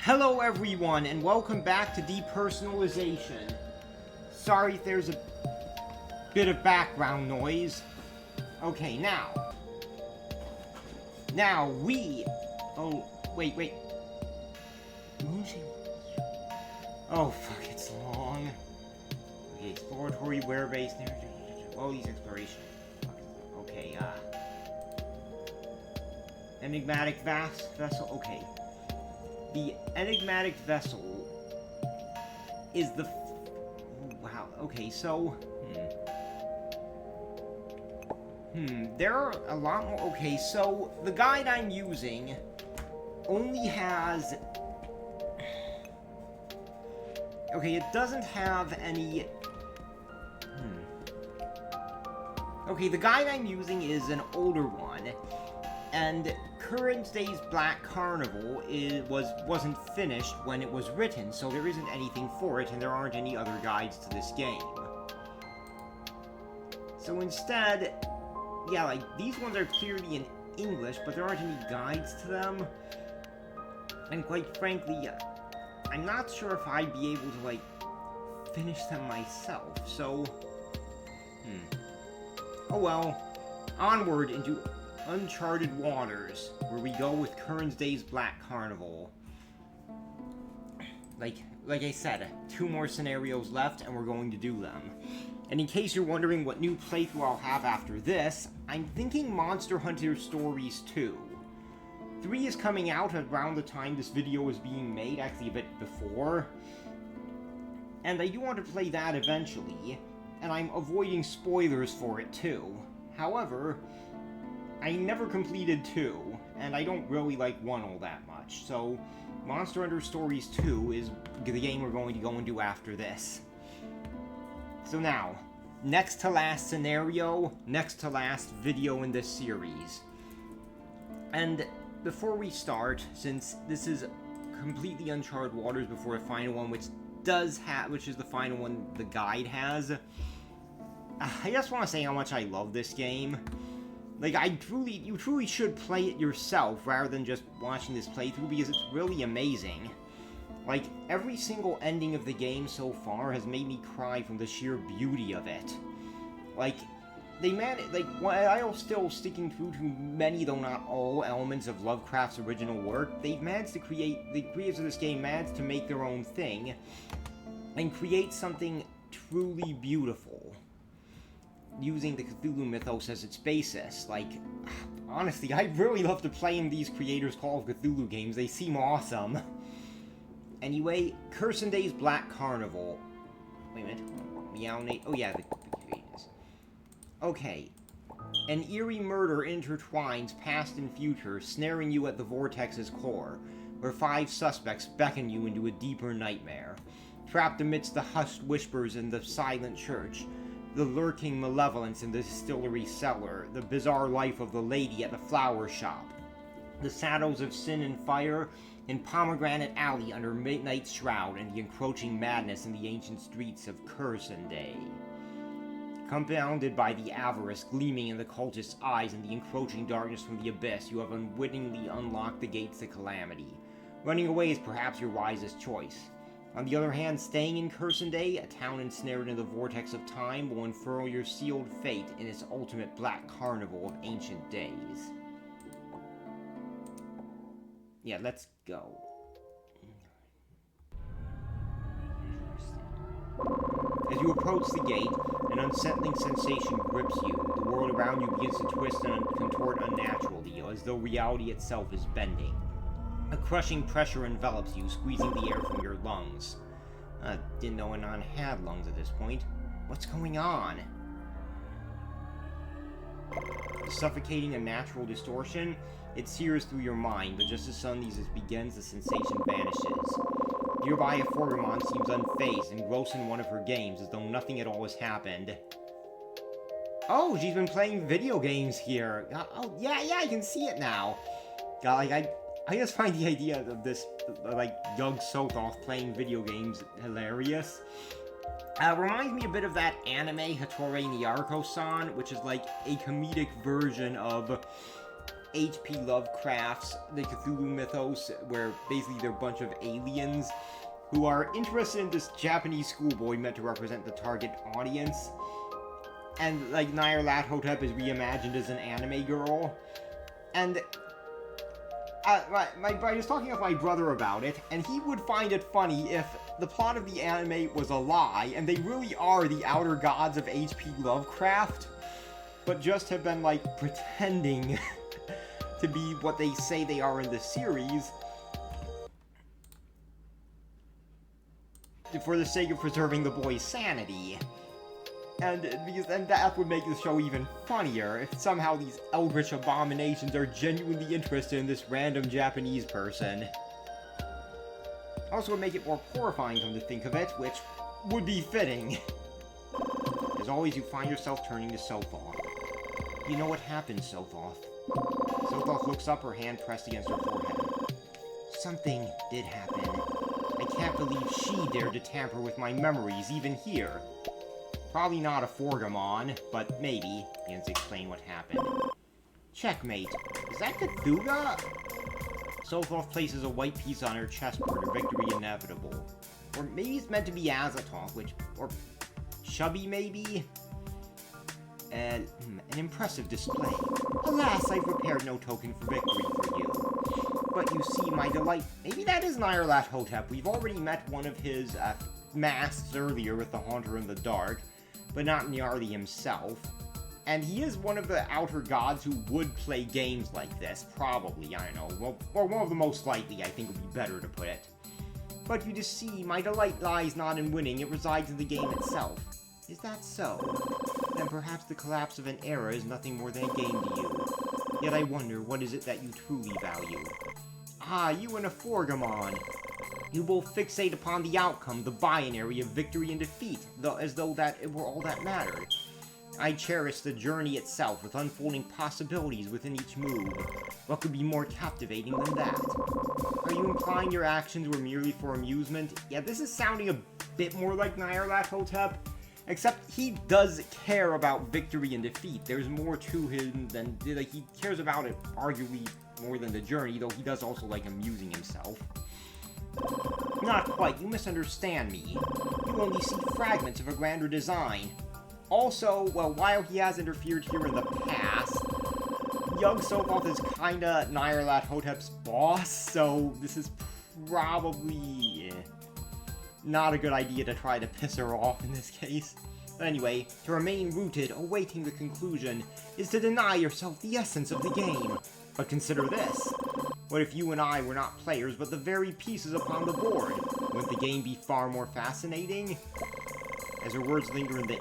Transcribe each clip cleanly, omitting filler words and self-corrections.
Hello everyone, and welcome back to Depersonalization. Sorry if there's a bit of background noise. Okay, now we... Oh, wait. Oh, fuck, it's long. Okay, exploratory, where-based... All these exploration... Okay, enigmatic vessel... Okay. The enigmatic vessel is the... Wow, okay, so... there are a lot more... Okay, so the guide I'm using only has... Okay, it doesn't have any... Okay, the guide I'm using is an older one, and current day's Black Carnival wasn't finished when it was written, so there isn't anything for it, and there aren't any other guides to this game. So instead, yeah, like, these ones are clearly in English, but there aren't any guides to them. And quite frankly, I'm not sure if I'd be able to, like, finish them myself, so... Oh well, onward into uncharted waters, where we go with current day's Black Carnival. Like I said, 2 more scenarios left, and we're going to do them. And in case you're wondering what new playthrough I'll have after this, I'm thinking Monster Hunter Stories 2. 3 is coming out around the time this video is being made, actually a bit before. And I do want to play that eventually, and I'm avoiding spoilers for it too. However, I never completed 2, and I don't really like 1 all that much, so Monster Hunter Stories 2 is the game we're going to go and do after this. So now, next to last scenario, next to last video in this series. And before we start, since this is completely uncharted waters before the final one, which is the final one the guide has, I just want to say how much I love this game. Like, you truly should play it yourself rather than just watching this playthrough, because it's really amazing. Like, every single ending of the game so far has made me cry from the sheer beauty of it. Like, while still sticking true to many, though not all, elements of Lovecraft's original work, the creators of this game managed to make their own thing, and create something truly beautiful, using the Cthulhu mythos as its basis. Like, honestly, I'd really love to play in these creators' Call of Cthulhu games. They seem awesome. Anyway, Cursed Day's Black Carnival. Wait a minute. Meownate. Oh yeah, the creators. Okay. An eerie murder intertwines past and future, snaring you at the vortex's core, where 5 suspects beckon you into a deeper nightmare. Trapped amidst the hushed whispers in the silent church, the lurking malevolence in the distillery cellar, the bizarre life of the lady at the flower shop, the shadows of sin and fire in Pomegranate Alley under Midnight's Shroud, and the encroaching madness in the ancient streets of Cursed Day. Compounded by the avarice gleaming in the cultist's eyes and the encroaching darkness from the abyss, you have unwittingly unlocked the gates to calamity. Running away is perhaps your wisest choice. On the other hand, staying in Cursed Day, a town ensnared in the vortex of time, will unfurl your sealed fate in its ultimate Black Carnival of ancient days. Yeah, let's go. As you approach the gate, an unsettling sensation grips you. The world around you begins to twist and contort unnaturally, as though reality itself is bending. A crushing pressure envelops you, squeezing the air from your lungs. Didn't know Anon had lungs at this point. What's going on? Suffocating unnatural distortion? It sears through your mind, but just as suddenly as it begins, the sensation vanishes. Nearby, a Forgamon seems unfazed, engrossed in one of her games, as though nothing at all has happened. Oh, she's been playing video games here! Oh, yeah, I can see it now! God, like, I just find the idea of this, like, young Sothoth playing video games hilarious. Reminds me a bit of that anime Hattori Nyarko-san, which is like a comedic version of H.P. Lovecraft's The Cthulhu Mythos, where basically they're a bunch of aliens who are interested in this Japanese schoolboy meant to represent the target audience. And, like, Nyarlathotep is reimagined as an anime girl. And I was talking with my brother about it, and he would find it funny if the plot of the anime was a lie, and they really are the outer gods of H.P. Lovecraft, but just have been, like, pretending to be what they say they are in the series, for the sake of preserving the boy's sanity. And that would make the show even funnier if somehow these eldritch abominations are genuinely interested in this random Japanese person. Also would make it more horrifying, come to think of it, which would be fitting. As always, you find yourself turning to Sothoth. You know what happened, Sothoth. Sothoth looks up, her hand pressed against her forehead. Something did happen. I can't believe she dared to tamper with my memories, even here. Probably not a Forgamon, but maybe. Begins to explain what happened. Checkmate. Is that Cthulhu? Sothoth places a white piece on her chessboard, her victory inevitable. Or maybe it's meant to be Azathoth, or Chubby, maybe? An impressive display. Alas, I've prepared no token for victory for you. But you see, my delight... Maybe that is Nyarlathotep. We've already met one of his masks earlier with the Haunter in the Dark, but not Nyarli himself. And he is one of the outer gods who would play games like this, probably, I don't know. Well, or one of the most likely, I think would be better to put it. But you just see, my delight lies not in winning, it resides in the game itself. Is that so? Then perhaps the collapse of an era is nothing more than a game to you. Yet I wonder, what is it that you truly value? Ah, you and a Forgamon! You both fixate upon the outcome, the binary of victory and defeat, as though that it were all that mattered. I cherish the journey itself, with unfolding possibilities within each move. What could be more captivating than that? Are you implying your actions were merely for amusement? Yeah, this is sounding a bit more like Nyarlathotep, except he does care about victory and defeat. There's more to him than, like, he cares about it arguably more than the journey, though he does also like amusing himself. Not quite, you misunderstand me. You only see fragments of a grander design. Also, well, while he has interfered here in the past, young Sothoth is kinda Nyarlathotep's boss, so this is probably not a good idea to try to piss her off in this case. But anyway, to remain rooted, awaiting the conclusion, is to deny yourself the essence of the game. But consider this. What if you and I were not players, but the very pieces upon the board? Wouldn't the game be far more fascinating? As her words linger in the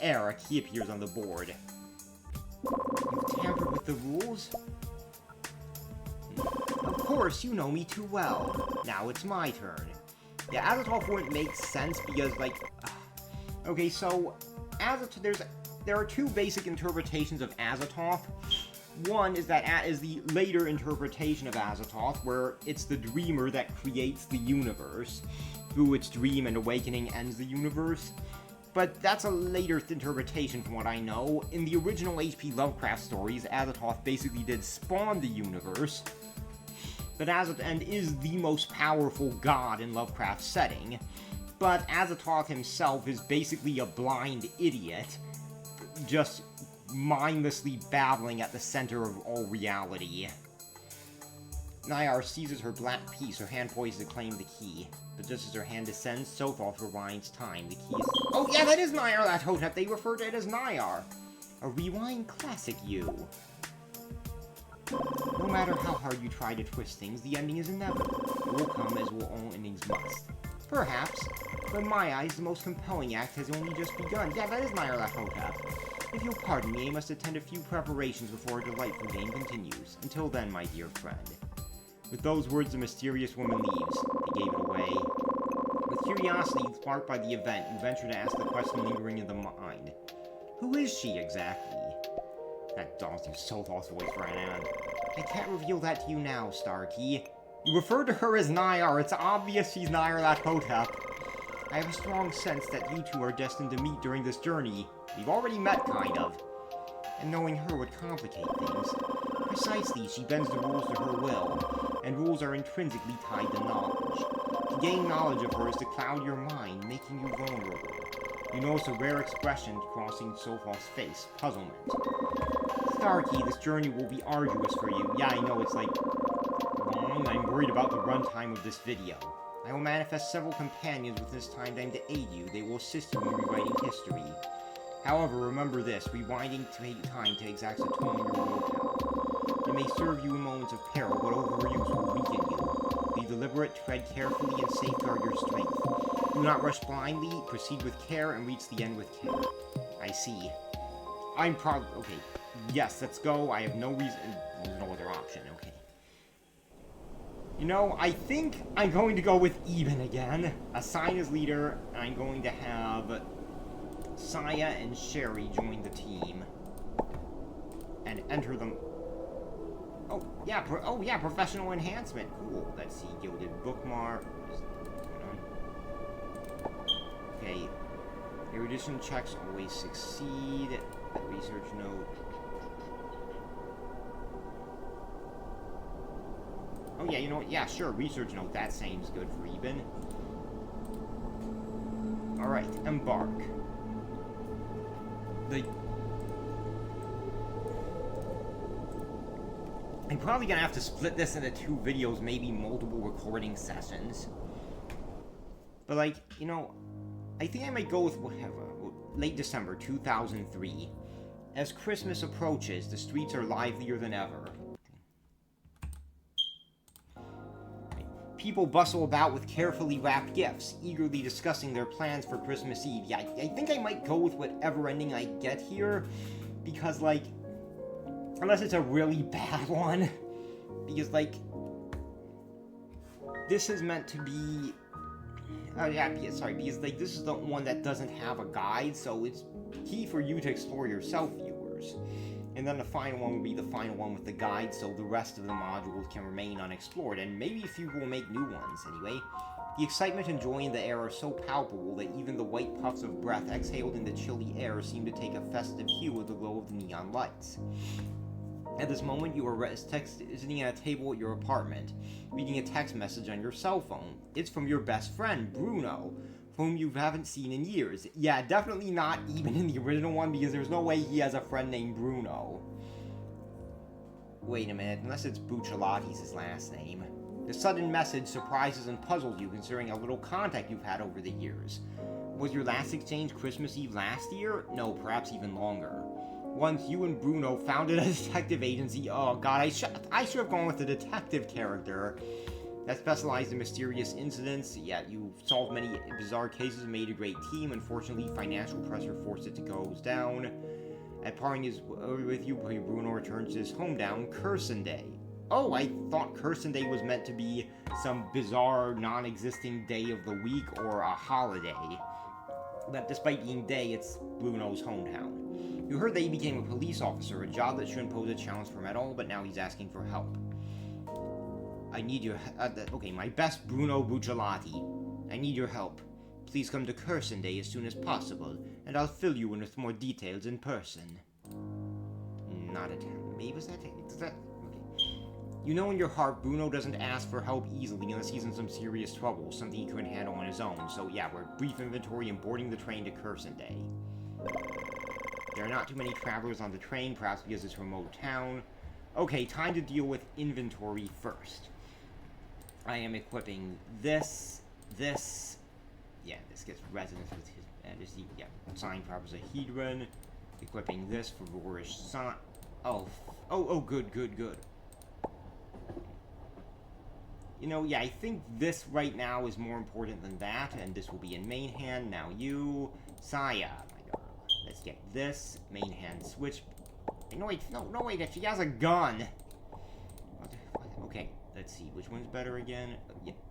air, a key appears on the board. You've tampered with the rules? Of course, you know me too well. Now it's my turn. Yeah, Azathoth wouldn't make sense because, like... okay, so... there are two basic interpretations of Azathoth. One is the later interpretation of Azathoth, where it's the dreamer that creates the universe. Through its dream and awakening ends the universe. But that's a later interpretation from what I know. In the original H.P. Lovecraft stories, Azathoth basically did spawn the universe. But Azathoth is the most powerful god in Lovecraft's setting. But Azathoth himself is basically a blind idiot, just mindlessly babbling at the center of all reality. Nyar seizes her black piece, her hand poised to claim the key. But just as her hand descends, Sothoth rewinds time. The key is... oh yeah, that is Nyarlathotep! They refer to it as Nyar! A rewind classic, you. No matter how hard you try to twist things, the ending is inevitable. It will come as will all endings must. Perhaps, but in my eyes, the most compelling act has only just begun. Yeah, that is Nyarlathotep. If you'll pardon me, I must attend a few preparations before our delightful game continues. Until then, my dear friend. With those words, the mysterious woman leaves. They gave it away. With curiosity sparked by the event, you venture to ask the question lingering in the mind. Who is she, exactly? That daunting Sothoth's voice ran out. I can't reveal that to you now, Starkey. You refer to her as Nyar. It's obvious she's Nyarlathotep. I have a strong sense that you two are destined to meet during this journey. We've already met, kind of. And knowing her would complicate things. Precisely, she bends the rules to her will, and rules are intrinsically tied to knowledge. To gain knowledge of her is to cloud your mind, making you vulnerable. You notice a rare expression crossing Sophos' face, puzzlement. Starkey, this journey will be arduous for you. Yeah, I know, it's like long. I'm worried about the runtime of this video. I will manifest several companions with this time to aid you. They will assist you in rewriting history. However, remember this, rewinding time takes a toll on your willpower. It may serve you in moments of peril, but overuse will weaken you. Be deliberate, tread carefully, and safeguard your strength. Do not rush blindly, proceed with care, and reach the end with care. I see. I'm probably... Okay. Yes, let's go. I have no reason... There's no other option. Okay. You know, I think I'm going to go with Eben again. Assign as leader, and I'm going to have Saya and Sherry join the team. And enter them... Oh, yeah, professional enhancement. Cool. Let's see. Gilded bookmark. Okay. Erudition checks always succeed. Research note. Oh yeah, you know what? Yeah, sure. Research note. That seems good for Eben. Alright, embark. I'm probably gonna have to split this into 2 videos, maybe multiple recording sessions. But like, you know, I think I might go with whatever. Late December 2003. As Christmas approaches, the streets are livelier than ever. People bustle about with carefully wrapped gifts, eagerly discussing their plans for Christmas Eve. Yeah, I think I might go with whatever ending I get here, because, like, unless it's a really bad one, because, like, this is meant to be... because, like, this is the one that doesn't have a guide, so it's key for you to explore yourself, viewers. And then the final one will be the final one with the guide, so the rest of the modules can remain unexplored, and maybe a few will make new ones, anyway. The excitement and joy in the air are so palpable that even the white puffs of breath exhaled in the chilly air seem to take a festive hue with the glow of the neon lights. At this moment, you are sitting at a table at your apartment, reading a text message on your cell phone. It's from your best friend, Bruno, whom you haven't seen in years. Yeah, definitely not even in the original one, because there's no way he has a friend named Bruno. Wait a minute, unless it's Bucciolati's his last name. The sudden message surprises and puzzles you, considering how little contact you've had over the years. Was your last exchange Christmas Eve last year? No, perhaps even longer. Once you and Bruno founded a detective agency. Oh god, I should have gone with the detective character that specialized in mysterious incidents. Yeah, you solved many bizarre cases and made a great team. Unfortunately, financial pressure forced it to go down. At parting is with you, Bruno returns to his hometown, Curson Day. Oh, I thought Curson Day was meant to be some bizarre, non-existing day of the week or a holiday. But despite being day, it's Bruno's hometown. You heard that he became a police officer, a job that shouldn't pose a challenge for him at all, but now he's asking for help. I need your... okay, my best Bruno Bucciolati. I need your help. Please come to Curson Day as soon as possible, and I'll fill you in with more details in person. Not a... Maybe was that... Is that... Okay. You know in your heart Bruno doesn't ask for help easily unless he's in some serious trouble, something he couldn't handle on his own. So yeah, we're brief inventory and boarding the train to Curson Day. There are not too many travelers on the train, perhaps because it's a remote town. Okay, time to deal with inventory first. I am equipping this. Yeah, this gets resonance with his, yeah, sign Proposahedron. Equipping this for Roarish Sign. Oh, good. You know, yeah, I think this right now is more important than that, and this will be in main hand. Now you, Saya, my girl. Let's get this main hand switch. No wait, she has a gun. Okay, let's see, which one's better again?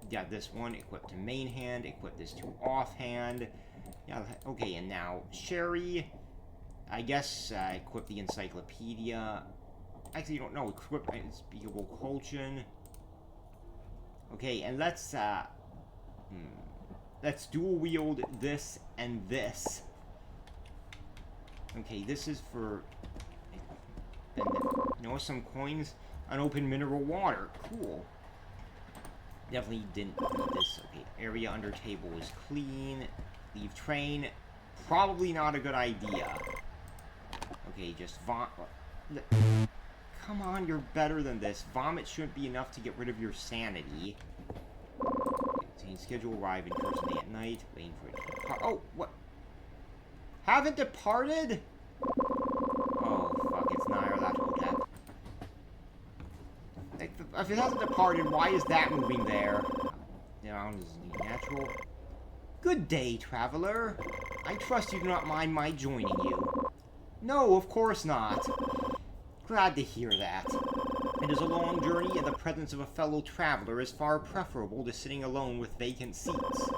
Yeah, this one, equipped to main hand, equip this to offhand. Yeah, okay, and now Sherry, I guess, equip the encyclopedia. Actually, you don't know, equip unspeakable colchon. Okay, and let's dual wield this and this. Okay, this is for... You know, some coins, unopened mineral water. Cool. Definitely didn't need this. Okay, area under table is clean. Leave train. Probably not a good idea. Okay, just come on, you're better than this. Vomit shouldn't be enough to get rid of your sanity. Okay, schedule arriving first day at night. Waiting for it to depart. Oh, what? Haven't departed? Oh, fuck, it's Nyarlathotep. If it hasn't departed, why is that moving there? You know, this is natural. Good day, traveler. I trust you do not mind my joining you. No, of course not. Glad to hear that. It is a long journey, and the presence of a fellow traveler is far preferable to sitting alone with vacant seats.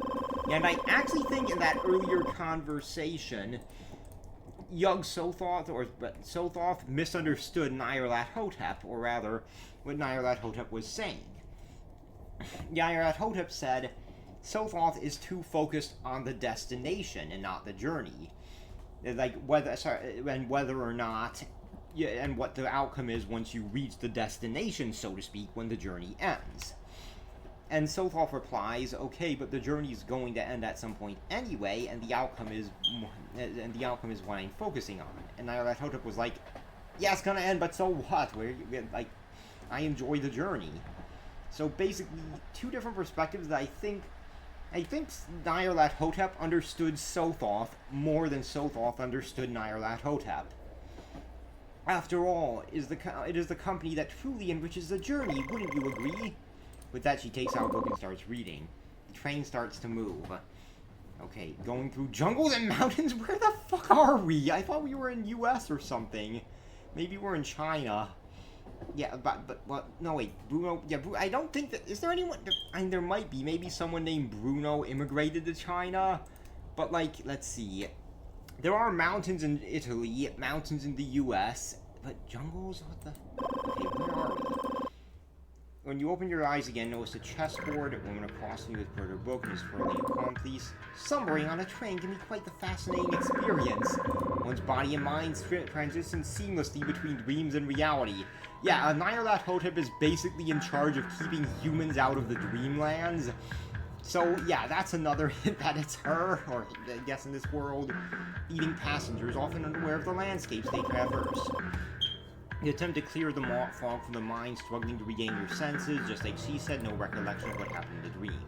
And I actually think in that earlier conversation, Yug Sothoth misunderstood Nyarlathotep, or rather, what Nyarlathotep was saying. Nyarlathotep said, Sothoth is too focused on the destination and not the journey. Like, whether or not, and what the outcome is once you reach the destination, so to speak, when the journey ends. And Sothoth replies, okay, but the journey's going to end at some point anyway, and the outcome is what I'm focusing on. And Nyarlathotep was like, yeah, it's gonna end, but so what? Like, I enjoy the journey. So basically, two different perspectives that I think Nyarlathotep understood Sothoth more than Sothoth understood Nyarlathotep. After all, it is the company that truly enriches the journey, wouldn't you agree? With that, she takes out a book and starts reading. The train starts to move. Okay, going through jungles and mountains? Where the fuck are we? I thought we were in US or something. Maybe we're in China. Yeah, but what? No, wait, Bruno. Yeah, I don't think that. Is there anyone? I mean, there might be. Maybe someone named Bruno immigrated to China. But, like, let's see. There are mountains in Italy, mountains in the US. But jungles? What the? Okay, where are we? When you open your eyes again, notice a chessboard, a woman across from you with her book and is twirling a palm piece. Slumbering on a train can be quite the fascinating experience. One's body and mind transition seamlessly between dreams and reality. Yeah, Nyarlathotep is basically in charge of keeping humans out of the dreamlands. So, yeah, that's another hint that it's her, or I guess in this world, eating passengers, often unaware of the landscapes they traverse. You attempt to clear the fog from the mind, struggling to regain your senses. Just like she said, no recollection of what happened in the dream.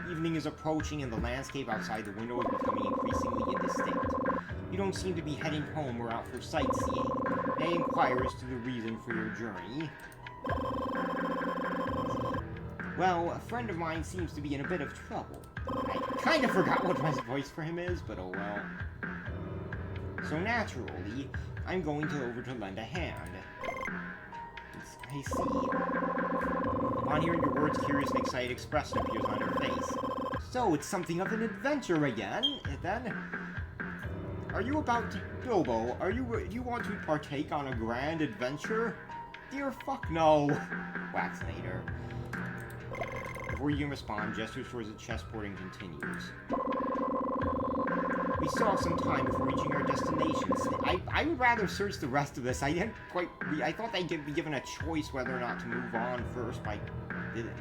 Evening is approaching, and the landscape outside the window is becoming increasingly indistinct. You don't seem to be heading home or out for sightseeing. May inquire as to the reason for your journey. Well, a friend of mine seems to be in a bit of trouble. I kind of forgot what my voice for him is, but oh well. So naturally, I'm going over to lend a hand. I see. Upon hearing your words, curious and excited expression appears on her face. So, it's something of an adventure again, then? Are you about to... Bilbo, do you want to partake on a grand adventure? Dear fuck no. Waxinator. Before you can respond, gestures towards the chessboard and continues. We still have some time before reaching our destinations. I would rather search the rest of this. I didn't quite... I thought they'd be given a choice whether or not to move on first, but I didn't.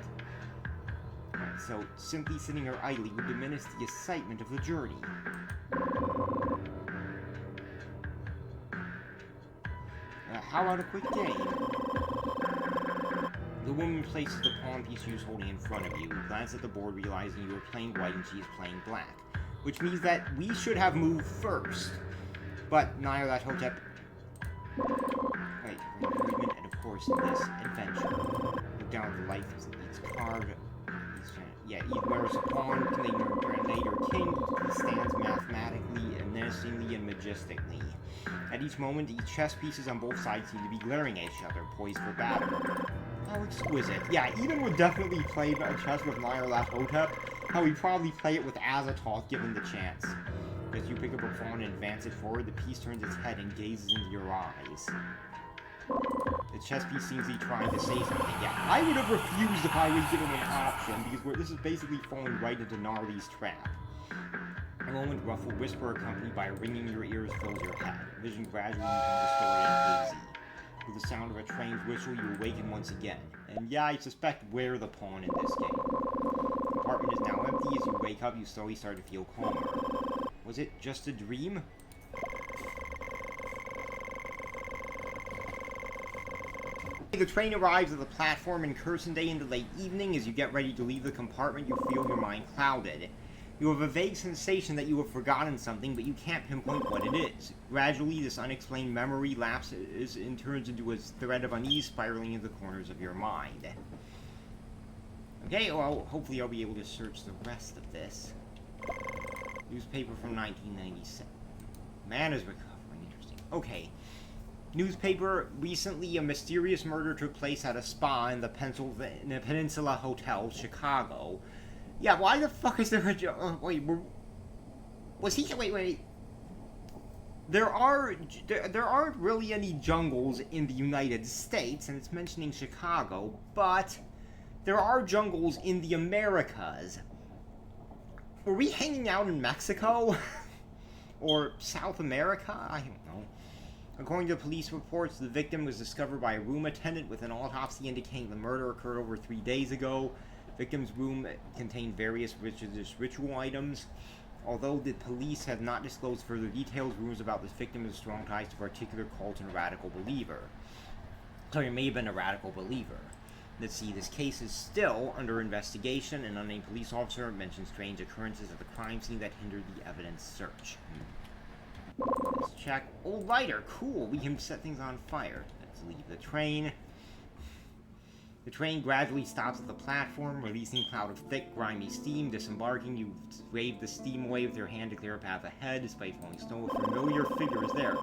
Alright, so simply sitting here idly would diminish the excitement of the journey. How about a quick game? The woman places the pawn piece she was holding in front of you. You glance at the board, realizing you are playing white and she is playing black. Which means that we should have moved first. But Nyarlathotep... Right, improvement, and of course in this adventure. Look down at the life it's carved. Yeah, whereas a pawn can knight or king, he stands mathematically and menacingly and majestically. At each moment, the chess pieces on both sides seem to be glaring at each other, poised for battle. How exquisite. Yeah, Eden would definitely play chess with Nyarlathotep. How he'd probably play it with Azathoth given the chance. As you pick up a pawn and advance it forward, the piece turns its head and gazes into your eyes. The chess piece seems to be trying to say something. Yeah, I would have refused if I was given an option, because this is basically falling right into Gnarly's trap. A moment ruffled whisper accompanied by ringing your ears fills your head. Vision gradually becomes distorted and hazy. With the sound of a train's whistle, you awaken once again. And yeah, I suspect we're the pawn in this game. The apartment is now empty. As you wake up, you slowly start to feel calmer. Was it just a dream? The train arrives at the platform in Curson Day in the late evening. As you get ready to leave the compartment, you feel your mind clouded. You have a vague sensation that you have forgotten something, but you can't pinpoint what it is. Gradually, this unexplained memory lapses and turns into a thread of unease spiraling into the corners of your mind. Okay, well, hopefully I'll be able to search the rest of this. Newspaper from 1997. Man is recovering. Interesting. Okay. Newspaper, recently a mysterious murder took place at a spa in the Peninsula Hotel, Chicago. Yeah, why the fuck is there a wait, was he, wait. There aren't really any jungles in the United States, and it's mentioning Chicago, but there are jungles in the Americas. Were we hanging out in Mexico? Or South America? I don't know. According to police reports, the victim was discovered by a room attendant with an autopsy indicating the murder occurred over 3 days ago. Victim's room contained various religious ritual items. Although the police have not disclosed further details, rumors about this victim have strong ties to a particular cult and radical believer. So he may have been a radical believer. Let's see, this case is still under investigation. An unnamed police officer mentioned strange occurrences at the crime scene that hindered the evidence search. Let's check. Oh, lighter. Cool. We can set things on fire. Let's leave the train. The train gradually stops at the platform, releasing a cloud of thick, grimy steam. Disembarking, you wave the steam away with your hand to clear a path ahead. Despite falling snow, a familiar figure is there.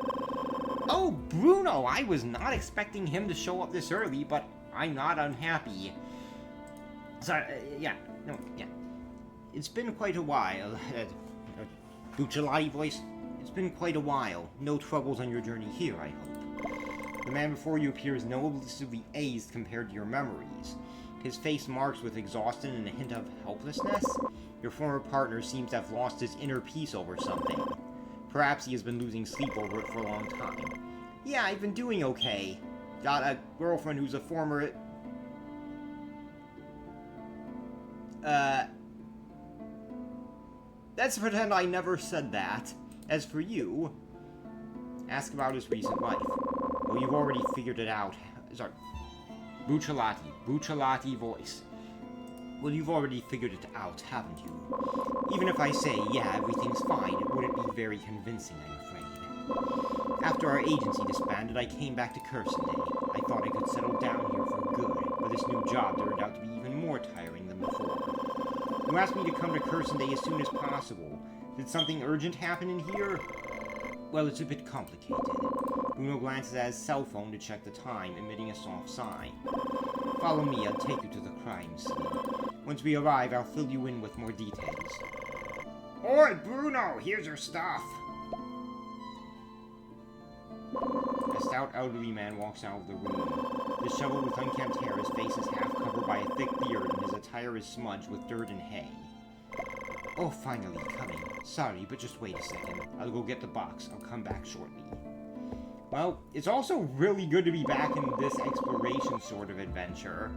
Oh, Bruno! I was not expecting him to show up this early, but I'm not unhappy. Sorry, yeah. It's been quite a while. Bucciolati voice. It's been quite a while. No troubles on your journey here, I hope. The man before you appears noticeably aged compared to your memories. His face marks with exhaustion and a hint of helplessness. Your former partner seems to have lost his inner peace over something. Perhaps he has been losing sleep over it for a long time. Yeah, I've been doing okay. Got a girlfriend who's a former... Let's pretend I never said that. As for you, ask about his recent life. Well, you've already figured it out. Sorry. Bucciolati voice. Well, you've already figured it out, haven't you? Even if I say, yeah, everything's fine, it wouldn't be very convincing, I'm afraid. After our agency disbanded, I came back to Curson Day. I thought I could settle down here for good, but this new job turned out to be even more tiring than before. You asked me to come to Curson Day as soon as possible. Did something urgent happen in here? Well, it's a bit complicated. Bruno glances at his cell phone to check the time, emitting a soft sigh. Follow me, I'll take you to the crime scene. Once we arrive, I'll fill you in with more details. Oi, Bruno, here's your stuff. A stout elderly man walks out of the room. Disheveled with unkempt hair, his face is half covered by a thick beard, and his attire is smudged with dirt and hay. Oh, finally, coming. Sorry, but just wait a second. I'll go get the box. I'll come back shortly. Well, it's also really good to be back in this exploration sort of adventure.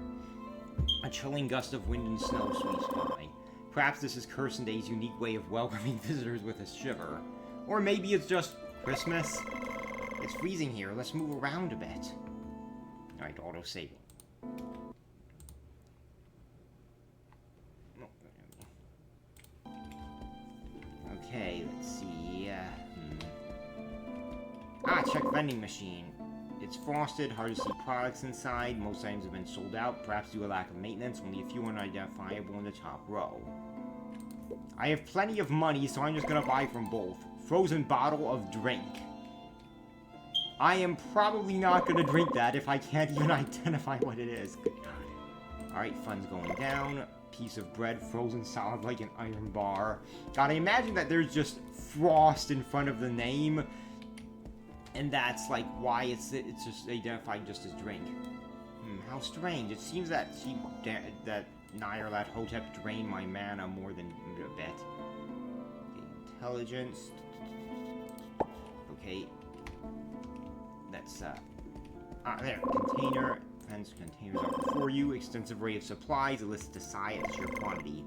A chilling gust of wind and snow sweeps by. Perhaps this is Curson Day's unique way of welcoming visitors with a shiver. Or maybe it's just Christmas. It's freezing here. Let's move around a bit. Alright, auto-saving. Okay, let's see. Check vending machine. It's frosted, hard to see products inside. Most items have been sold out, perhaps due to lack of maintenance. Only a few unidentifiable in the top row. I have plenty of money, so I'm just gonna buy from both. Frozen bottle of drink. I am probably not gonna drink that if I can't even identify what it is. Good God. Alright, funds going down. Piece of bread, frozen solid like an iron bar. God, I imagine that there's just frost in front of the name. And that's like why it's just identified just as drink. How strange. It seems that that Nyarlathotep Hotep drained my mana more than a bit. Okay, intelligence. Okay. That's There. Container. Fence containers are before you. Extensive array of supplies. A list to size at sheer quantity.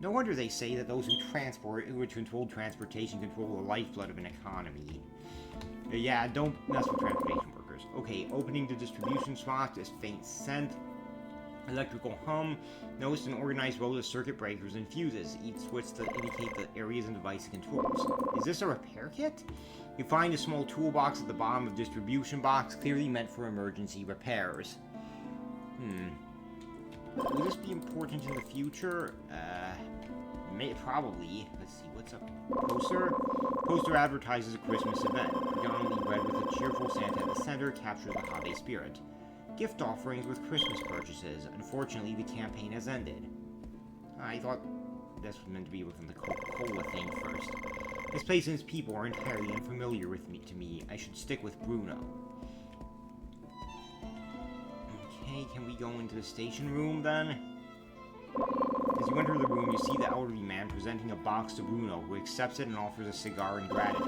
No wonder they say that those who control transportation control the lifeblood of an economy. Yeah, don't mess with transportation workers. Okay, opening the distribution slot. This faint scent. Electrical hum. Notice an organized row of circuit breakers and fuses, each switch to indicate the areas and device controls. Is this a repair kit? You find a small toolbox at the bottom of distribution box, clearly meant for emergency repairs. Will this be important in the future? Probably. Let's see, what's up? Poster? Poster advertises a Christmas event. Predominantly red with a cheerful Santa at the center, captures the holiday spirit. Gift offerings with Christmas purchases. Unfortunately, the campaign has ended. I thought this was meant to be within the Coca-Cola thing first. This place and its people are entirely unfamiliar to me. I should stick with Bruno. Okay, can we go into the station room then? As you enter the room, you see the elderly man presenting a box to Bruno, who accepts it and offers a cigar in gratitude.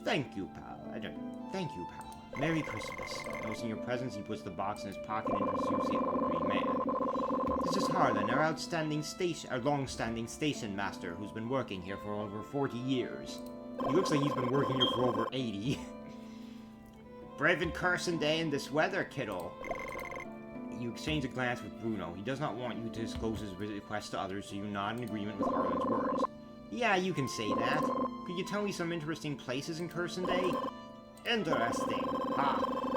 Thank you, pal. Thank you, pal. Merry Christmas. Noticing your presence, he puts the box in his pocket and pursues the elderly man. This is Harlan, our long-standing station master, who's been working here for over 40 years. He looks like he's been working here for over 80. Brave and cursing day in this weather, kiddo. You exchange a glance with Bruno. He does not want you to disclose his request to others, so you nod in agreement with Harlan's words. Yeah, you can say that. Could you tell me some interesting places in Curson Day? Interesting.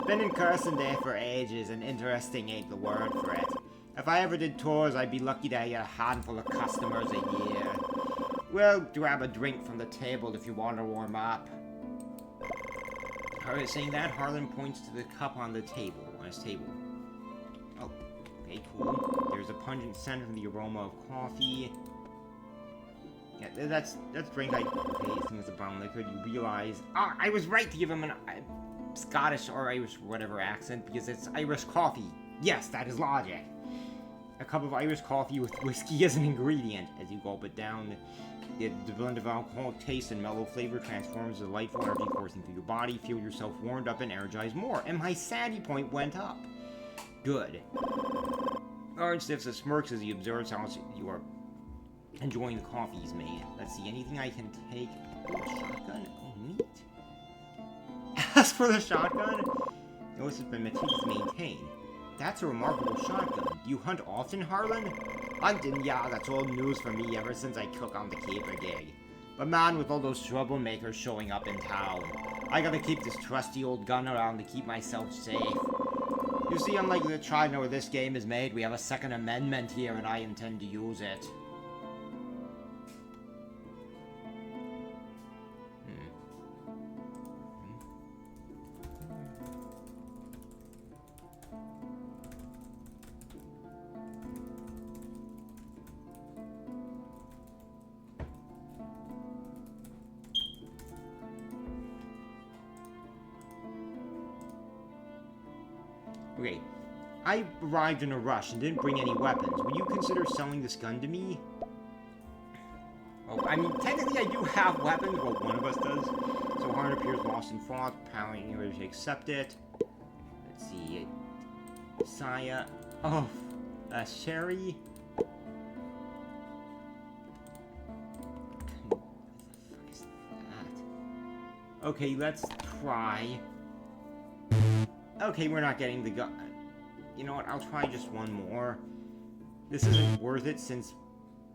Been in Curson Day for ages, and interesting ain't the word for it. If I ever did tours, I'd be lucky to get a handful of customers a year. Well, grab a drink from the table if you want to warm up. Saying that, Harlan points to the cup on his table. Oh, okay, cool. There's a pungent scent from the aroma of coffee. Yeah, that's drink I think it's a brown liquid. You realize, I was right to give him an Scottish or Irish whatever accent because it's Irish coffee. Yes, that is logic. A cup of Irish coffee with whiskey as an ingredient. As you gulp it down, the blend of alcohol, taste, and mellow flavor transforms the delightful energy coursing through your body. Feel yourself warmed up and energized more. And my sanity point went up. Good. Orange sniffs and smirks as he observes how you are enjoying the coffee he's made. Let's see, anything I can take? Oh, shotgun? Oh, neat. As for the shotgun, notice it's been meticulously maintained. That's a remarkable shotgun. Do you hunt often, Harlan? Hunting, yeah, that's old news for me ever since I took on the keeper gig. But man, with all those troublemakers showing up in town, I gotta keep this trusty old gun around to keep myself safe. You see, unlike the China where this game is made, we have a Second Amendment here and I intend to use it. Okay, I arrived in a rush and didn't bring any weapons. Would you consider selling this gun to me? Well, I mean, technically I do have weapons. Well, one of us does. So Harlan appears lost in thought, apparently ready to accept it. Let's see. Saya. Oh, Sherry. What the fuck is that? Okay, let's try. Okay, we're not getting the gun. You know what, I'll try just one more. This isn't worth it since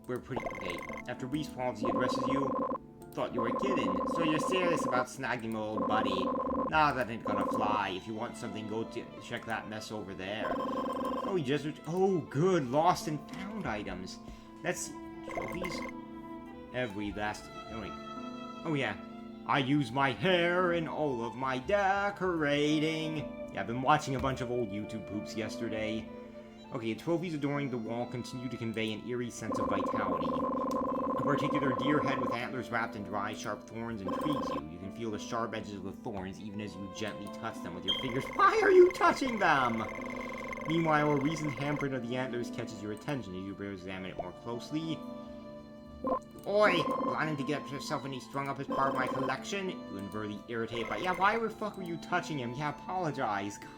we're pretty... Okay, after respawns, he addresses you. Thought you were kidding. So you're serious about snagging my old buddy. Nah, that ain't gonna fly. If you want something, go check that mess over there. Oh, he just... Oh, good. Lost and found items. That's... Trophies? Every last... Oh, wait. Oh, yeah. I use my hair in all of my decorating. Yeah, I've been watching a bunch of old YouTube poops yesterday. Okay, trophies adoring the wall continue to convey an eerie sense of vitality. A particular deer head with antlers wrapped in dry, sharp thorns intrigues you. You can feel the sharp edges of the thorns even as you gently touch them with your fingers. Why are you touching them? Meanwhile, a recent handprint of the antlers catches your attention as you examine it more closely. Oi! Planning to get yourself any strung up as part of my collection? You inversely irritated by— Yeah, why the fuck were you touching him? Yeah, apologize. God.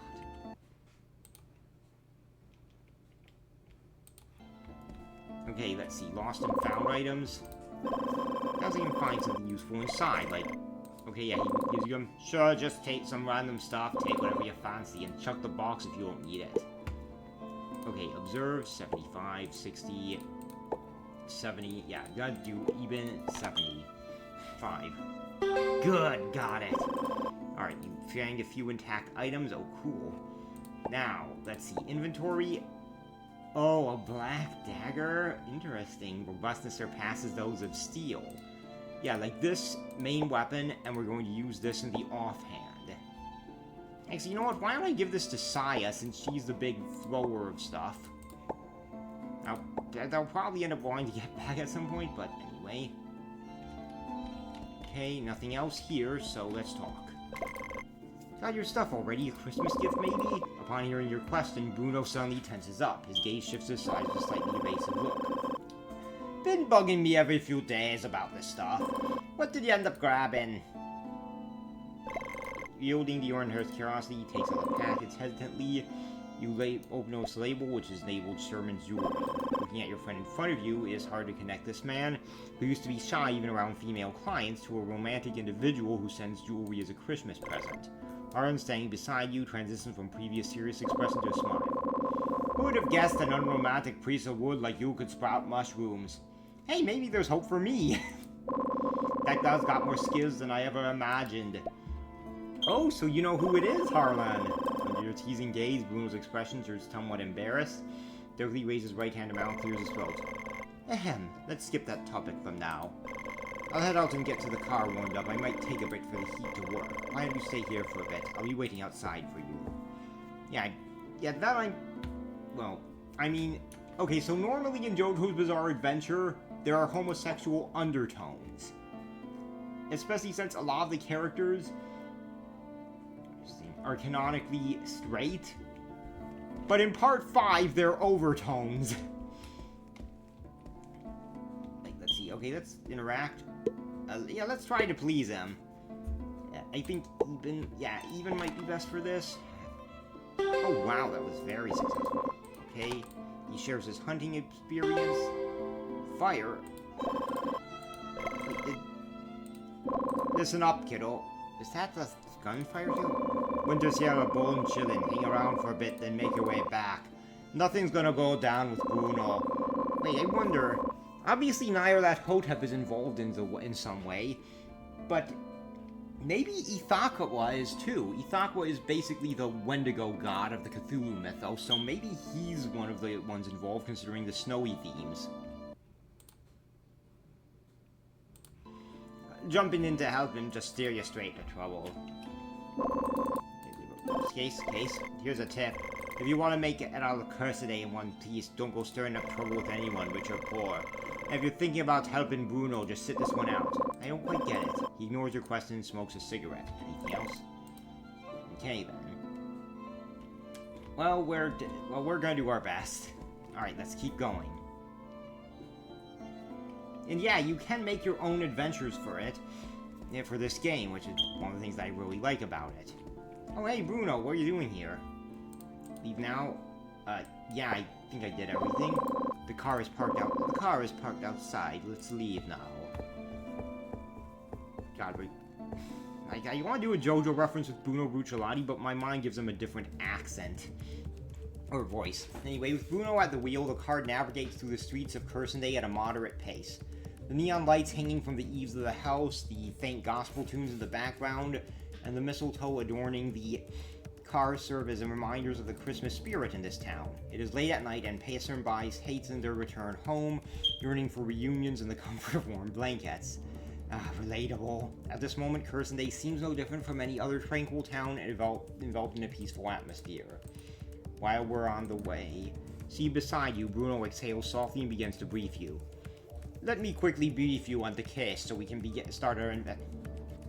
Okay, let's see. Lost and found items. Doesn't even find something useful inside. Like, okay, yeah, he gives you them. Sure, just take some random stuff. Take whatever you fancy and chuck the box if you don't need it. Okay, observe. 75, 60, 70. Yeah, gotta do even 75. Good, got it. Alright, you find a few intact items. Oh, cool. Now, let's see. Inventory. Oh, a black dagger? Interesting. Robustness surpasses those of steel. Yeah, like this main weapon, and we're going to use this in the offhand. Actually, you know what? Why don't I give this to Saya, since she's the big thrower of stuff? Now, they'll probably end up wanting to get back at some point, but anyway. Okay, nothing else here, so let's talk. Got your stuff already? A Christmas gift, maybe? Upon hearing your question, Bruno suddenly tenses up. His gaze shifts aside with a slightly evasive look. Been bugging me every few days about this stuff. What did you end up grabbing? Yielding to Orenhurst's curiosity, he takes out the package hesitantly. You open this label, which is labeled Sherman's Jewelry. Looking at your friend in front of you, it is hard to connect this man, who used to be shy even around female clients, to a romantic individual who sends jewelry as a Christmas present. Arlen, standing beside you, transitions from previous serious expression to a smile. Who would have guessed an unromantic piece of wood like you could sprout mushrooms? Hey, maybe there's hope for me. That guy's got more skills than I ever imagined. Oh, so you know who it is, Harlan. Under your teasing gaze, Bruno's expression turns somewhat embarrassed. Dirkly raises his right hand and mouth clears his throat. Ahem, let's skip that topic from now. I'll head out and get to the car warmed up. I might take a break for the heat to work. Why don't you stay here for a bit? I'll be waiting outside for you. Yeah, well, I mean, okay, so normally in JoJo's Bizarre Adventure, there are homosexual undertones. Especially since a lot of the characters are canonically straight. But in Part 5, they're overtones. Like, let's see. Okay, let's interact. Yeah, let's try to please him. Yeah, I think even might be best for this. Oh, wow, that was very successful. Okay, he shares his hunting experience. Fire. Listen up, kiddo. Is that the gunfire too? Winter's here, a bone chillin'. Hang around for a bit, then make your way back. Nothing's gonna go down with Bruno. Wait, I wonder. Obviously, Nyarlathotep is involved in some way, but maybe Ithaqua is too. Ithaqua is basically the Wendigo god of the Cthulhu mythos, so maybe he's one of the ones involved, considering the snowy themes. Jumping in to help him just steer you straight to trouble. Case, here's a tip. If you want to make it out of Cursidae in one piece, don't go stirring up trouble with anyone, rich or poor. And if you're thinking about helping Bruno, just sit this one out. I don't quite get it. He ignores your question and smokes a cigarette. Anything else? Okay, then. Well, we're gonna do our best. Alright, let's keep going. And yeah, you can make your own adventures for it. Yeah, for this game, which is one of the things that I really like about it. Oh, hey, Bruno, what are you doing here? Leave now? Yeah, I think I did everything. The car is parked outside. Let's leave now. God, I want to do a JoJo reference with Bruno Bruciolati, but my mind gives him a different accent. Or voice. Anyway, with Bruno at the wheel, the car navigates through the streets of Cursidae at a moderate pace. The neon lights hanging from the eaves of the house, the faint gospel tunes in the background, and the mistletoe adorning the car serve as reminders of the Christmas spirit in this town. It is late at night, and passersby hasten their return home, yearning for reunions in the comfort of warm blankets. Relatable. At this moment, Cursidae seems no different from any other tranquil town enveloped in a peaceful atmosphere. While we're on the way, see beside you, Bruno exhales softly and begins to brief you. Let me quickly brief you on the case so we can start our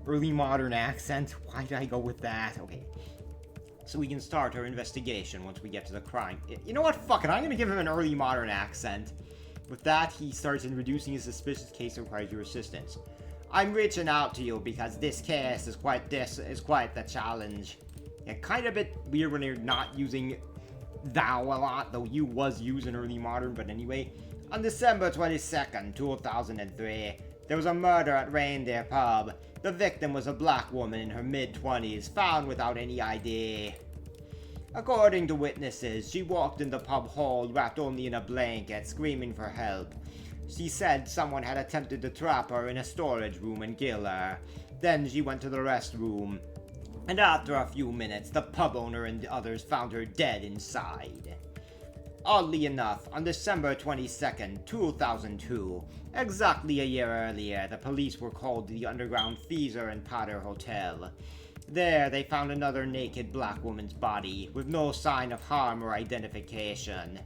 early modern accent. Why did I go with that? Okay. So we can start our investigation once we get to the crime. You know what? Fuck it. I'm gonna give him an early modern accent. With that, he starts introducing his suspicious case that requires your assistance. I'm reaching out to you because this case is quite the challenge. Yeah, kind of a bit weird when you're not using thou a lot, though you was used in early modern, but anyway. On December 22nd, 2003, there was a murder at Reindeer Pub. The victim was a black woman in her mid-20s, found without any ID. According to witnesses, she walked in the pub hall wrapped only in a blanket, screaming for help. She said someone had attempted to trap her in a storage room and kill her. Then she went to the restroom, and after a few minutes, the pub owner and others found her dead inside. Oddly enough, on December 22nd, 2002, exactly a year earlier, the police were called to the underground Feezer and Potter Hotel. There, they found another naked black woman's body, with no sign of harm or identification.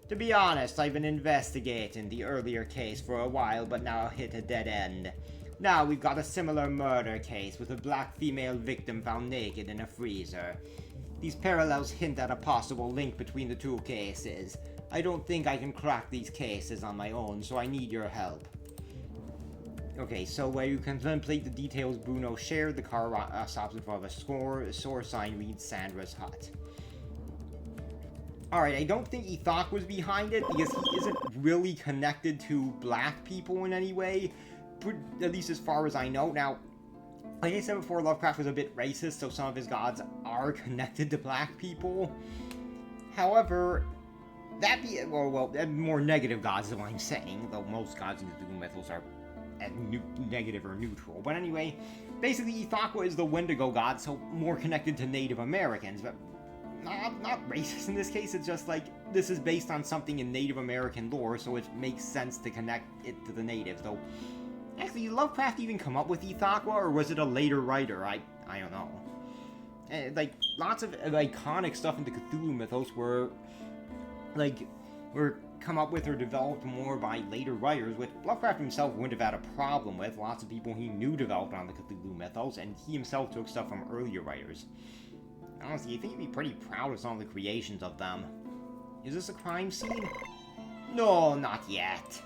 To be honest, I've been investigating the earlier case for a while, but now hit a dead end. Now we've got a similar murder case with a black female victim found naked in a freezer. These parallels hint at a possible link between the two cases. I don't think I can crack these cases on my own, so I need your help. Okay, so where you contemplate the details Bruno shared, the car stops in front of a store sign reads Sandra's hut. Alright, I don't think Ethok was behind it, because he isn't really connected to black people in any way, at least as far as I know. Now, like I said before, Lovecraft was a bit racist, so some of his gods are connected to black people. However, more negative gods is what I'm saying, though most gods in the Cthulhu mythos are negative or neutral. But anyway, basically Ethakwa is the Wendigo god, so more connected to Native Americans, but not racist in this case. It's just like, this is based on something in Native American lore, so it makes sense to connect it to the natives, though. Actually, did Lovecraft even come up with Ethakwa, or was it a later writer? I don't know. Like, lots of iconic stuff in the Cthulhu mythos were come up with or developed more by later writers, which Lovecraft himself wouldn't have had a problem with. Lots of people he knew developed on the Cthulhu mythos, and he himself took stuff from earlier writers. Honestly, I think he'd be pretty proud of some of the creations of them. Is this a crime scene? No, not yet.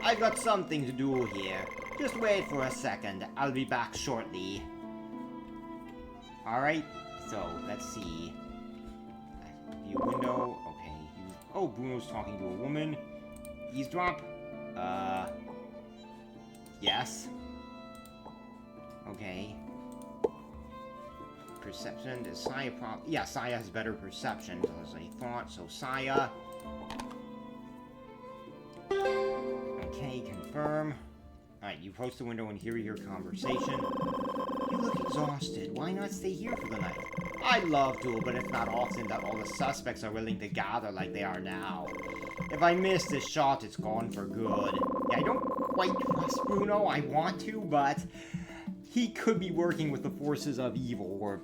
I've got something to do here. Just wait for a second. I'll be back shortly. Alright, so let's see. View window. Okay. Oh, Bruno's talking to a woman. Eavesdrop. Yes. Okay. Perception. Does Saya yeah, Saya has better perception, as I thought. So Saya. Okay, confirm. Alright, you approach the window and hear your conversation. You look exhausted. Why not stay here for the night? I'd love to, but it's not often that all the suspects are willing to gather like they are now. If I miss this shot, it's gone for good. Yeah, I don't quite trust Bruno. I want to, but he could be working with the forces of evil, or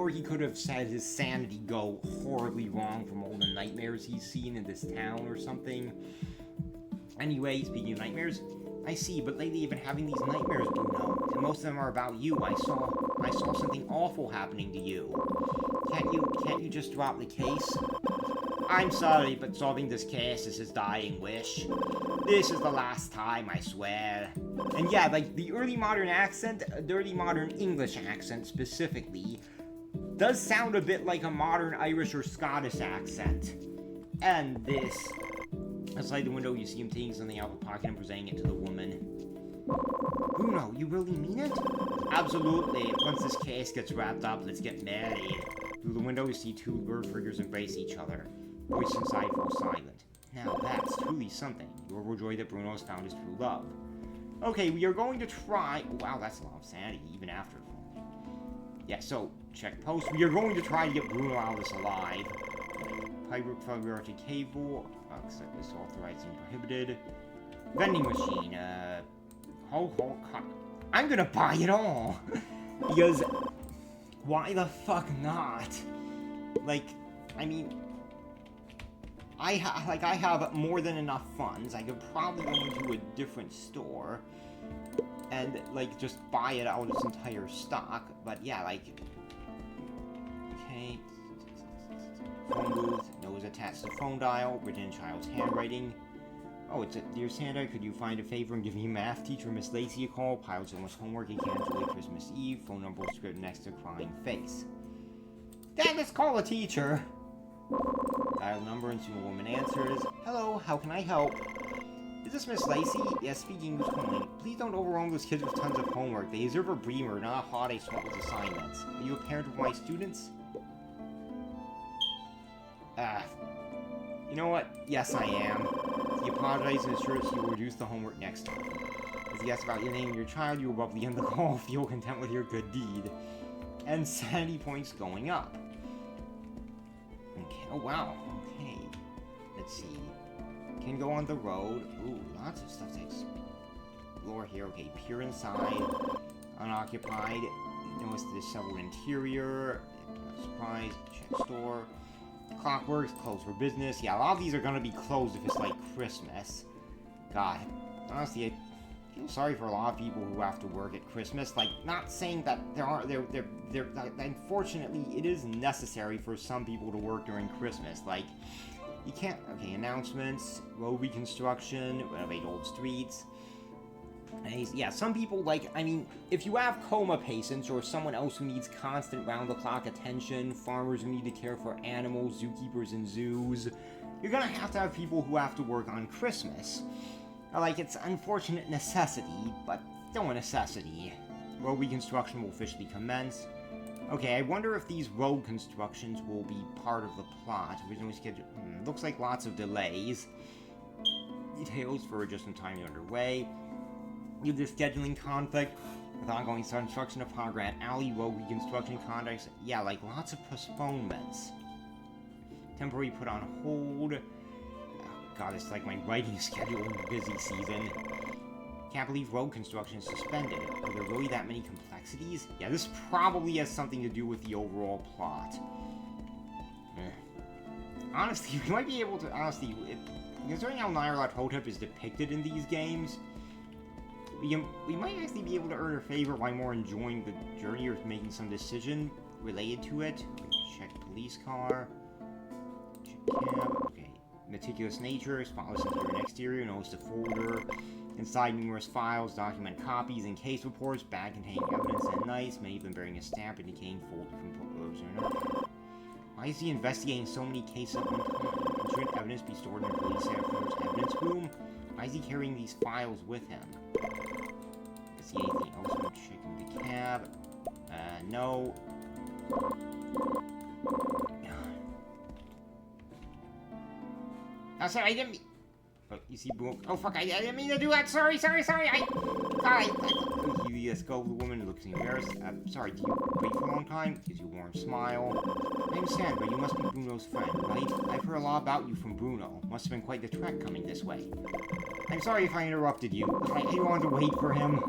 he could have had his sanity go horribly wrong from all the nightmares he's seen in this town or something. Anyway, speaking of nightmares, I see, but lately you've been having these nightmares, Bruno, and most of them are about you. I saw something awful happening to you. Can't you just drop the case? I'm sorry, but solving this case is his dying wish. This is the last time, I swear. And yeah, like, the early modern accent, the early modern English accent specifically, does sound a bit like a modern Irish or Scottish accent. And this. Outside the window, you see him taking something out of the pocket and presenting it to the woman. Bruno, you really mean it? Absolutely. Once this case gets wrapped up, let's get married. Through the window, you see two bird figures embrace each other. Voice inside falls silent. Now that's truly something. You're overjoyed that Bruno has found his true love. Okay, we are going to try... Wow, that's a lot of sanity, even after. Yeah, so, check post. We are going to try to get Bruno out of this alive. Pirate priority cable. Accept this authorized and prohibited. Vending machine. I'm gonna buy it all! Because... why the fuck not? Like, I mean... I have more than enough funds. I could probably go into a different store and, like, just buy it out of its entire stock. But yeah, like... Okay. phone booth. Nose attached to phone dial. Written in child's handwriting. Oh, it's a Dear Santa, could you find a favor and give your math teacher, Miss Lacey, a call? Piled so much homework he can't enjoy Christmas Eve. Phone number script next to crying face. Dad, let's call a teacher. Dial number and soon a woman answers. Hello, how can I help? Is this Miss Lacey? Yes, speaking. Who's calling? Please don't overwhelm those kids with tons of homework. They deserve a breather, not a holiday sweat with assignments. Are you a parent of my students? You know what? Yes, I am. He apologized and assures he will reduce the homework next time. As he asks about your name and your child, you abruptly end the call. Feel content with your good deed. And sanity points going up. Okay. Oh, wow. Okay. Let's see. Can go on the road. Ooh, lots of stuff to explore here. Okay, peer inside. Unoccupied. Notice the disheveled interior. Surprise. Check store. Clockworks, closed for business. Yeah, a lot of these are gonna be closed if it's like Christmas. God, honestly, I feel sorry for a lot of people who have to work at Christmas. Like, not saying that unfortunately, it is necessary for some people to work during Christmas. Like, you can't. Okay, announcements, road reconstruction, renovate old streets. And yeah, some people, like, I mean, if you have coma patients or someone else who needs constant round-the-clock attention, farmers who need to care for animals, zookeepers in zoos, you're gonna have people who have to work on Christmas. Like, it's unfortunate necessity, but still a necessity. Road reconstruction will officially commence. Okay, I wonder if these road constructions will be part of the plot. Originally scheduled. Looks like lots of delays. Details for just-in-time underway. Due to the scheduling conflict, with ongoing construction of Pond Grant Alley, road reconstruction contracts, yeah, like lots of postponements. Temporary put on hold. Oh, God, it's like my writing schedule in the busy season. Can't believe road construction is suspended. Are there really that many complexities? Yeah, this probably has something to do with the overall plot. Honestly, we might be able to, considering how Nyarlathotep is depicted in these games, we might actually be able to earn her favor by more enjoying the journey or making some decision related to it. Check police car. Check cab. Okay. Meticulous nature, spotless interior and exterior, notice the folder. Inside numerous files, document copies and case reports, bag containing evidence and nice, many of them bearing a stamp indicating folder composure. Why is he investigating so many cases at one time? Shouldn't evidence be stored in the police headquarters evidence room? Why is he carrying these files with him? Let's see anything else. I'm checking the cab. No. Oh, sorry, I didn't mean... Oh, you see, boom. Oh, fuck, I didn't mean to do that. Sorry. He lets go of the woman and looks embarrassed. Sorry, do you wait for a long time? Gives you a warm smile. I'm Sandra. You must be Bruno's friend, right? I've heard a lot about you from Bruno. Must have been quite the trek coming this way. I'm sorry if I interrupted you. I wanted to wait for him.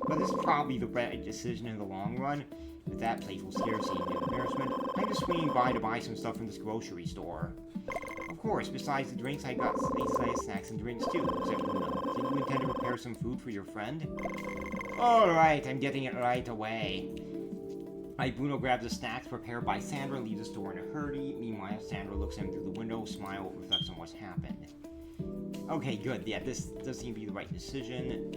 But this is probably the right decision in the long run. With that playful scarcity and embarrassment, I'm just swinging by to buy some stuff from this grocery store. Of course, besides the drinks, I got snacks and drinks too, said Bruno. Did you intend to prepare some food for your friend? Alright, I'm getting it right away. Bruno grabs the snacks prepared by Sandra and leaves the store in a hurry. Meanwhile, Sandra looks at him through the window, smile, reflects on what's happened. Okay, good. Yeah, this does seem to be the right decision.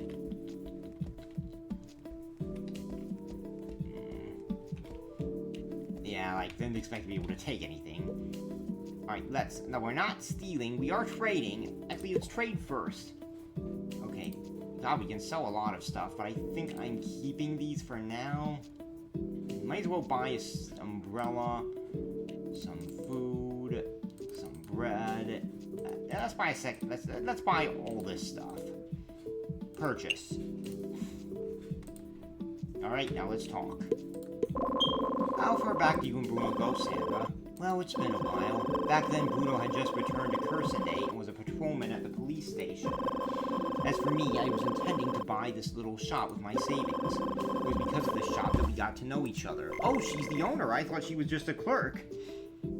Yeah, like, didn't expect to be able to take anything. Alright, now we're not stealing, we are trading. Actually, let's trade first. Okay, God, we can sell a lot of stuff, but I think I'm keeping these for now. Might as well buy an umbrella, some food, some bread. Let's buy a second. Let's buy all this stuff. Purchase. Alright, now let's talk. How far back do you and Bruno go, Sandra? Well, it's been a while. Back then, Bruno had just returned to Cursonday and was a patrolman at the police station. As for me, I was intending to buy this little shop with my savings. It was because of this shop that we got to know each other. Oh, she's the owner. I thought she was just a clerk.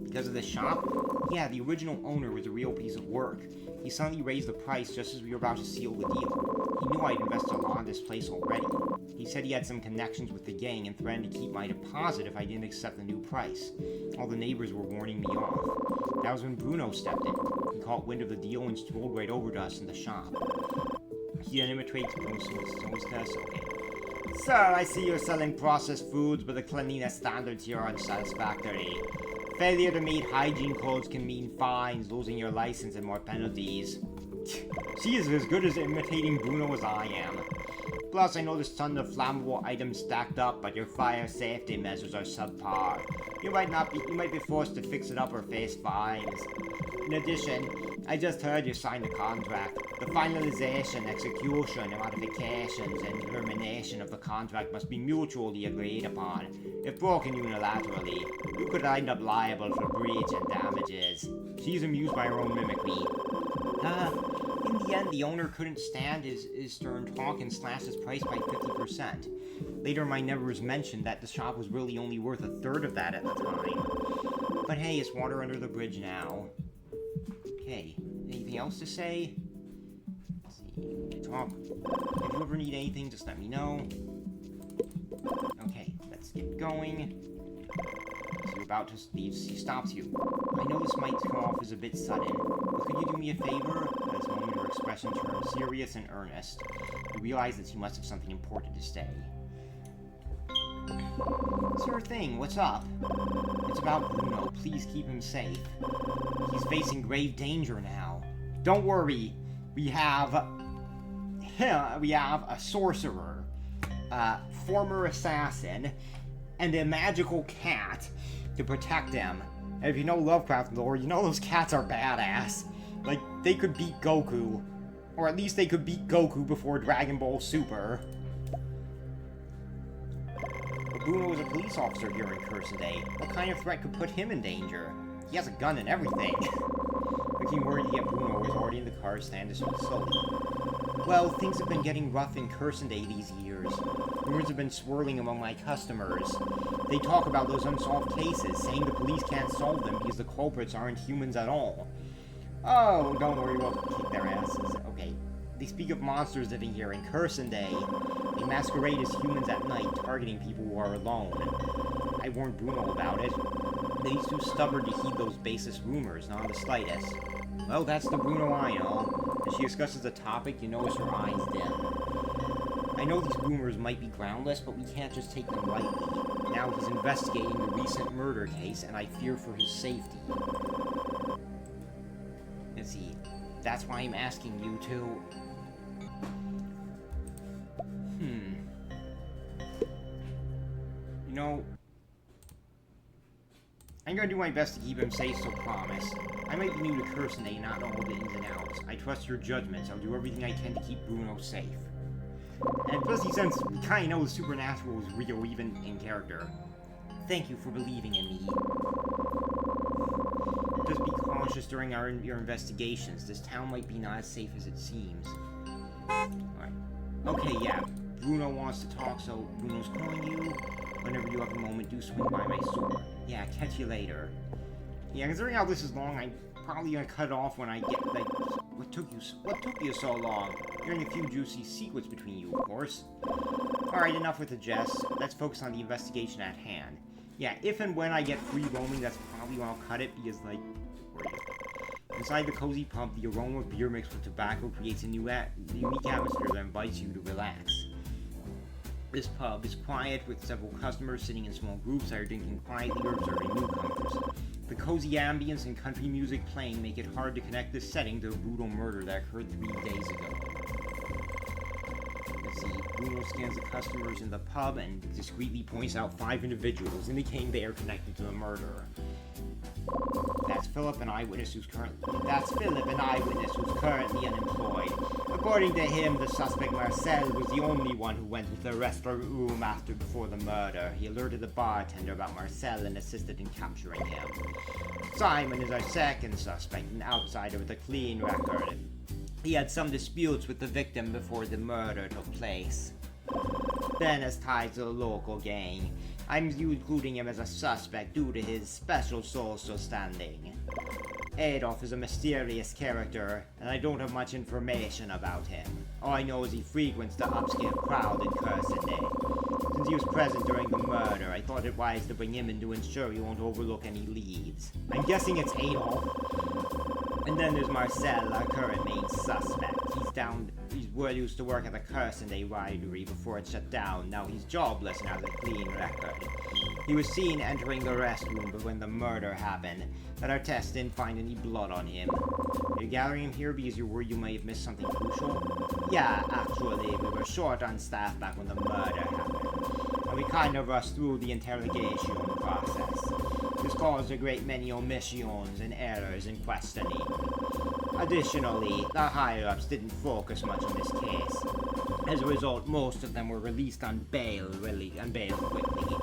Because of the shop? Yeah, the original owner was a real piece of work. He suddenly raised the price just as we were about to seal the deal. He knew I'd invested a lot in this place already. He said he had some connections with the gang and threatened to keep my deposit if I didn't accept the new price. All the neighbors were warning me off. That was when Bruno stepped in. He caught wind of the deal and strolled right over to us in the shop. He then imitates Bruno's hostess. Okay. Sir, I see you're selling processed foods, but the cleanliness standards here are unsatisfactory. Failure to meet hygiene codes can mean fines, losing your license, and more penalties. She is as good as imitating Bruno as I am. Plus, I noticed tons of flammable items stacked up, but your fire safety measures are subpar. You might be forced to fix it up or face fines. In addition, I just heard you signed a contract. The finalization, execution, modifications, and termination of the contract must be mutually agreed upon. If broken unilaterally, you could end up liable for breach and damages. She's amused by her own mimicry. In the end, the owner couldn't stand his stern talk and slashed his price by 50%. Later, my neighbors mentioned that the shop was really only worth a third of that at the time. But hey, it's water under the bridge now. Okay, anything else to say? Let's see, talk. If you ever need anything, just let me know. Okay, let's get going. So you're about to leave, she stops you. I know this might come off as a bit sudden, but could you do me a favor? At this moment, her expression turned serious and earnest. You realize that she must have something important to say. Sure thing, what's up? It's about Bruno, please keep him safe. He's facing grave danger now. Don't worry, we have a sorcerer, former assassin, and a magical cat to protect him. And if you know Lovecraft lore, you know those cats are badass. Like, they could beat Goku. Or at least they could beat Goku before Dragon Ball Super. But Bruno is a police officer here in Cursidae. What kind of threat could put him in danger? He has a gun and everything. Looking worried to get Bruno was already in the car, standing slowly. Well, things have been getting rough in Cursidae these years. Rumors have been swirling among my customers. They talk about those unsolved cases, saying the police can't solve them because the culprits aren't humans at all. Oh, don't worry, we'll kick their asses. Okay. They speak of monsters living here in Cursidae. They masquerade as humans at night, targeting people who are alone. I warned Bruno about it. But he's too stubborn to heed those baseless rumors, not in the slightest. Well, that's the Bruno I know. As she discusses the topic, you notice her eyes dim. I know these rumors might be groundless, but we can't just take them lightly. Now he's investigating the recent murder case, and I fear for his safety. Let's see. That's why I'm asking you to... You know... I'm gonna do my best to keep him safe, so promise. I might be new to Cursidae, not know all the ins and outs. I trust your judgments. I'll do everything I can to keep Bruno safe. And especially since we kinda know the supernatural is real, even in character. Thank you for believing in me. Just be cautious during your investigations. This town might be not as safe as it seems. Alright. Okay, yeah. Bruno wants to talk, so Bruno's calling you. Whenever you have a moment, do swing by my store. Yeah, catch you later. Yeah, considering how this is long, I'm probably gonna cut it off when I get, like, what took you so long? Hearing a few juicy secrets between you, of course. Alright, enough with the jest. Let's focus on the investigation at hand. Yeah, if and when I get free roaming, that's probably when I'll cut it, because, like, inside the cozy pub, the aroma of beer mixed with tobacco creates a unique atmosphere that invites you to relax. This pub is quiet, with several customers sitting in small groups that are drinking quietly or observing newcomers. The cozy ambience and country music playing make it hard to connect this setting to a brutal murder that occurred 3 days ago. Let's see, Bruno scans the customers in the pub and discreetly points out 5 individuals, indicating they are connected to the murder. That's Philip, an eyewitness who's currently unemployed. According to him, the suspect Marcel was the only one who went to the restroom before the murder. He alerted the bartender about Marcel and assisted in capturing him. Simon is our second suspect, an outsider with a clean record. He had some disputes with the victim before the murder took place. Ben has ties to the local gang. I'm including him as a suspect due to his special social standing. Adolf is a mysterious character, and I don't have much information about him. All I know is he frequents the upscale crowd in Cursonday. Since he was present during the murder, I thought it wise to bring him in to ensure he won't overlook any leads. I'm guessing it's Adolf. And then there's Marcel, our current main suspect. He's used to work at the Cursonday winery before it shut down. Now he's jobless and has a clean record. He was seen entering the restroom when the murder happened, but our tests didn't find any blood on him. You're gathering him here because you're worried you might have missed something crucial? Yeah, actually, we were short on staff back when the murder happened, and we kind of rushed through the interrogation process. This caused a great many omissions and errors in questioning. Additionally, the higher-ups didn't focus much on this case. As a result, most of them were released on bail quickly.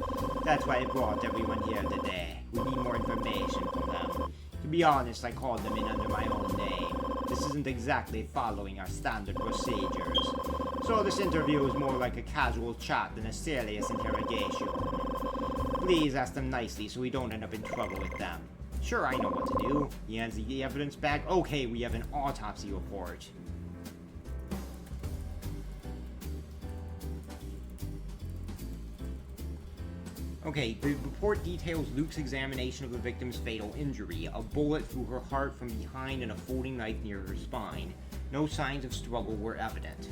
That's why I brought everyone here today. We need more information from them. To be honest, I called them in under my own name. This isn't exactly following our standard procedures. So this interview is more like a casual chat than a serious interrogation. Please ask them nicely so we don't end up in trouble with them. Sure, I know what to do. He hands the evidence back. Okay, we have an autopsy report. Okay, the report details Luke's examination of the victim's fatal injury, a bullet through her heart from behind and a folding knife near her spine. No signs of struggle were evident.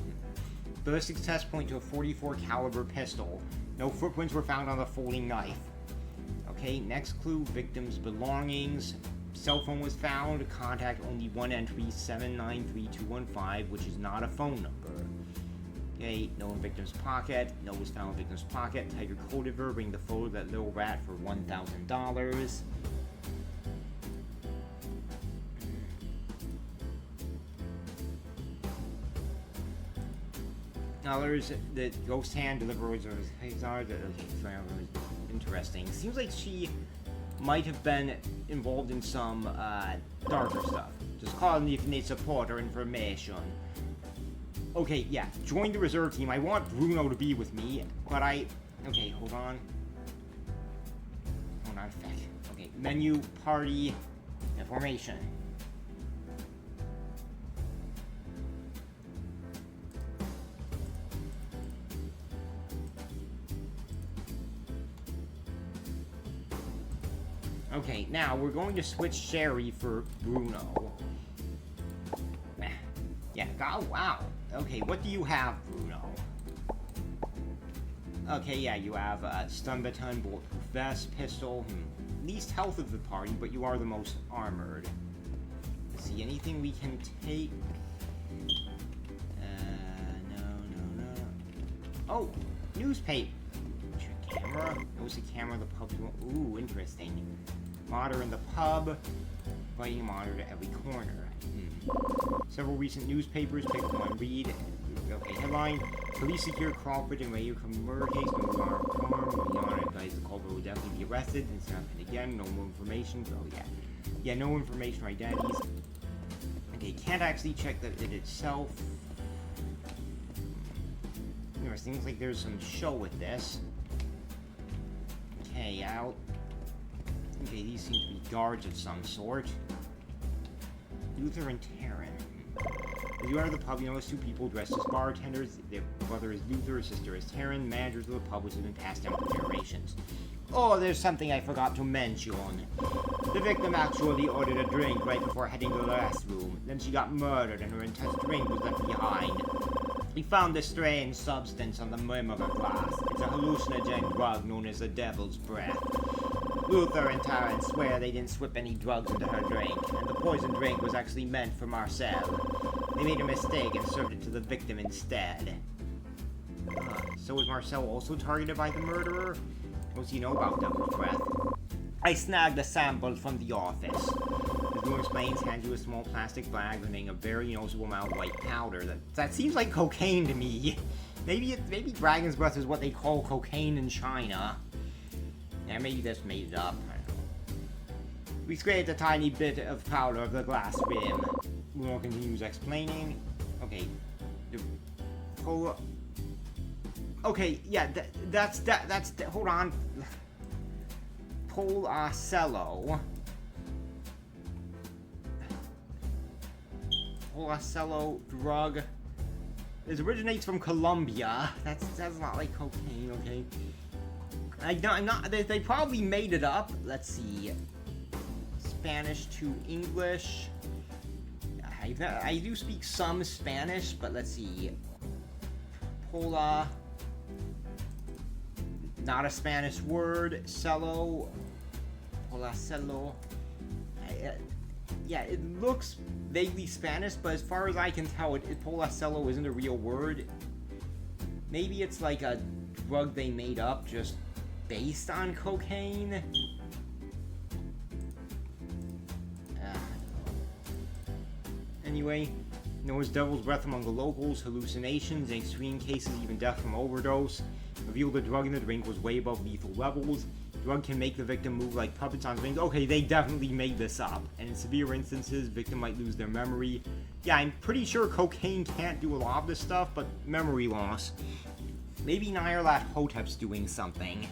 Ballistics tests point to a .44 caliber pistol. No footprints were found on the folding knife. Okay, next clue, victim's belongings. Cell phone was found, contact only one entry, 793215, which is not a phone number. Okay, no in victim's pocket. No was found in victim's pocket. Tiger coded her, bring the photo of that little rat for $1,000. Dollars, the ghost hand delivers interesting. Seems like she might have been involved in some darker stuff. Just call them if you need support or information. Okay, yeah, join the reserve team. I want Bruno to be with me, but okay, hold on a sec. Okay, menu, party, information. Okay, now we're going to switch Sherry for Bruno. Yeah, oh, wow. Okay, what do you have, Bruno? Okay, yeah, you have stun baton, bulletproof vest, pistol, least health of the party, but you are the most armored. Let's see, anything we can take? No. Oh, newspaper. Camera? It was the camera the pub. Ooh, interesting. Monitor in the pub. Fighting monitor to every corner. Several recent newspapers. Pick one, read. Okay, headline. Police secure Crawford and radio come murder case. No alarm harm. Beyond advised the culprit will definitely be arrested. It's not happened again. No more information. Oh, yeah. Yeah, no information or identities. Okay, can't actually check it itself. Interesting. Seems like there's some show with this. Okay, out. Okay, these seem to be guards of some sort. Luther and Taryn. As you enter the pub, you notice two people dressed as bartenders. Their brother is Luther, his sister is Taryn, managers of the pub, which have been passed down for generations. Oh, there's something I forgot to mention. The victim actually ordered a drink right before heading to the restroom. Then she got murdered and her intense drink was left behind. We found a strange substance on the rim of her glass. It's a hallucinogen drug known as the devil's breath. Luther and Taryn swear they didn't slip any drugs into her drink, and the poison drink was actually meant for Marcel. They made a mistake and served it to the victim instead. So was Marcel also targeted by the murderer? What does he know about devil's breath? I snagged a sample from the office. As Bruno explains, hands you a small plastic bag containing a very noticeable amount of white powder. That seems like cocaine to me. Maybe dragon's breath is what they call cocaine in China. Yeah, maybe that's made it up. I don't know. We scraped a tiny bit of powder of the glass rim. Bruno continues explaining. Okay. Okay, yeah, hold on. Polacello. Polacello drug. It originates from Colombia. That's not like cocaine, okay? I'm not. They probably made it up. Let's see. Spanish to English. I do speak some Spanish, but let's see. Pola. Not a Spanish word. Cello. Polacello. Yeah, it looks vaguely Spanish, but as far as I can tell, Polacello isn't a real word. Maybe it's like a drug they made up just based on cocaine. Anyway, known as devil's breath among the locals, hallucinations, in extreme cases even death from overdose. Revealed the drug in the drink was way above lethal levels. Drug can make the victim move like puppets on strings. Okay, they definitely made this up. And in severe instances, victim might lose their memory. Yeah, I'm pretty sure cocaine can't do a lot of this stuff, but memory loss. Maybe Nyarlathotep's Hotep's doing something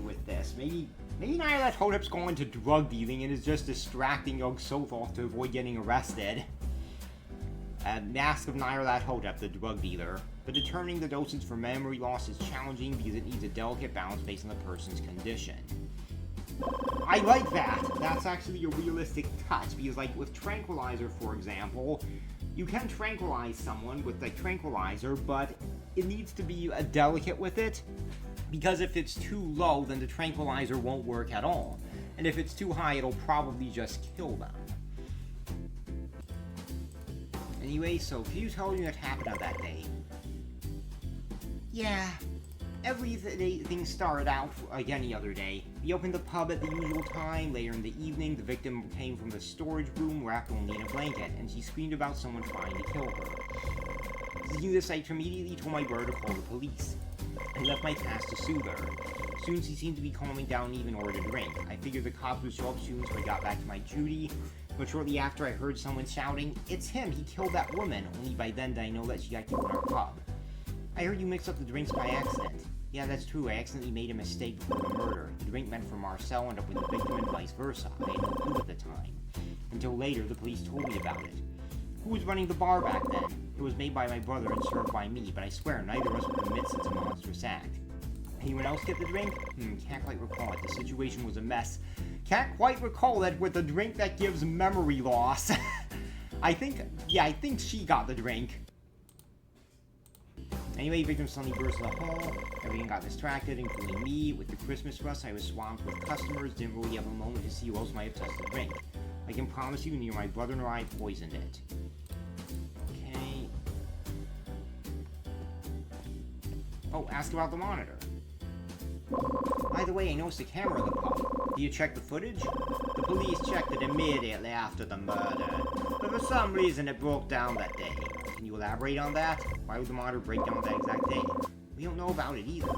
with this. Maybe Nyarlathotep's Hotep's going to drug dealing and is just distracting Yog-Sothoth to avoid getting arrested. Mask of Nyarlathotep, the drug dealer. But determining the dosage for memory loss is challenging because it needs a delicate balance based on the person's condition. I like that. That's actually a realistic touch because, like, with tranquilizer, for example, you can tranquilize someone with a tranquilizer, but it needs to be delicate with it because if it's too low, then the tranquilizer won't work at all. And if it's too high, it'll probably just kill them. Anyway, so can you tell me what happened on that day? Yeah, everything started out like any other day. We opened the pub at the usual time. Later in the evening, the victim came from the storage room wrapped only in a blanket, and she screamed about someone trying to kill her. Seeing this, I immediately told my brother to call the police. I left my task to soothe her. Soon she seemed to be calming down and even ordered a drink. I figured the cops would show up soon, so I got back to my duty. But shortly after, I heard someone shouting, "It's him! He killed that woman!" Only by then did I know that she got killed in our pub. I heard you mixed up the drinks by accident. Yeah, that's true. I accidentally made a mistake before the murder. The drink meant for Marcel ended up with the victim and vice versa. I had no clue at the time. Until later, the police told me about it. Who was running the bar back then? It was made by my brother and served by me, but I swear neither of us would admit such a monstrous act. Anyone else get the drink? Can't quite recall it. The situation was a mess. Can't quite recall it with the drink that gives memory loss. I think she got the drink. Anyway, victim suddenly burst in the hall. Everyone got distracted, including me. With the Christmas rush, I was swamped with customers. Didn't really have a moment to see who else might have touched the drink. I can promise you, neither my brother nor I poisoned it. Okay. Oh, ask about the monitor. By the way, I noticed a camera in the pub. Did you check the footage? The police checked it immediately after the murder, but for some reason it broke down that day. Can you elaborate on that? Why would the monitor break down that exact day? We don't know about it either.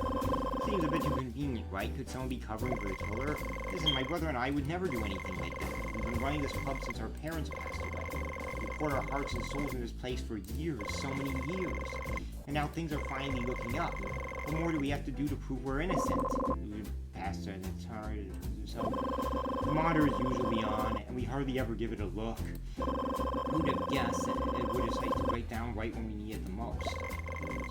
Seems a bit too convenient, right? Could someone be covering for the killer? Listen, my brother and I would never do anything like that. We've been running this pub since our parents passed away. We poured our hearts and souls in this place for years, so many years. And now things are finally looking up. What more do we have to do to prove we're innocent? Pastor, it's hard. So, the monitor is usually on, and we hardly ever give it a look. Who'd have guessed that it would decide to break down right when we need it the most?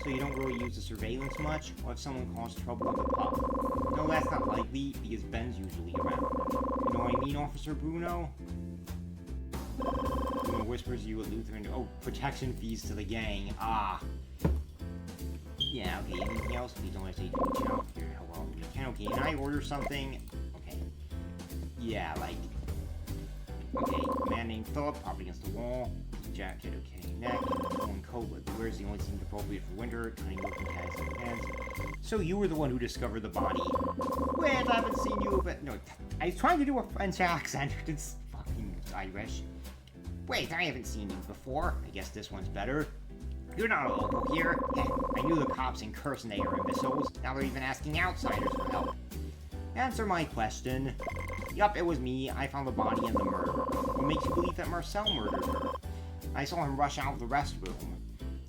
So you don't really use the surveillance much, or if someone causes trouble in the pub? No, that's not likely, because Ben's usually around. You know what I mean, Officer Bruno? Bruno whispers you a Lutheran. Oh, protection fees to the gang. Ah. Yeah, okay, anything else? Please don't hesitate to reach out here. Hello, we can. Okay, can I order something? Okay. Yeah, like... Okay, a man named Philip, propped against the wall. Jacket, okay, neck, one coat, but the wears the only seemed appropriate for winter, tiny looking tags and pants. So you were the one who discovered the body. Wait, I haven't seen you, but no, I was trying to do a French accent. It's fucking Irish. Wait, I haven't seen you before. I guess this one's better. You're not a local here. Heh, I knew the cops in Curse and they are imbeciles. Now they're even asking outsiders for help. Answer my question. Yup, it was me. I found the body and the murder. What makes you believe that Marcel murdered her? I saw him rush out of the restroom.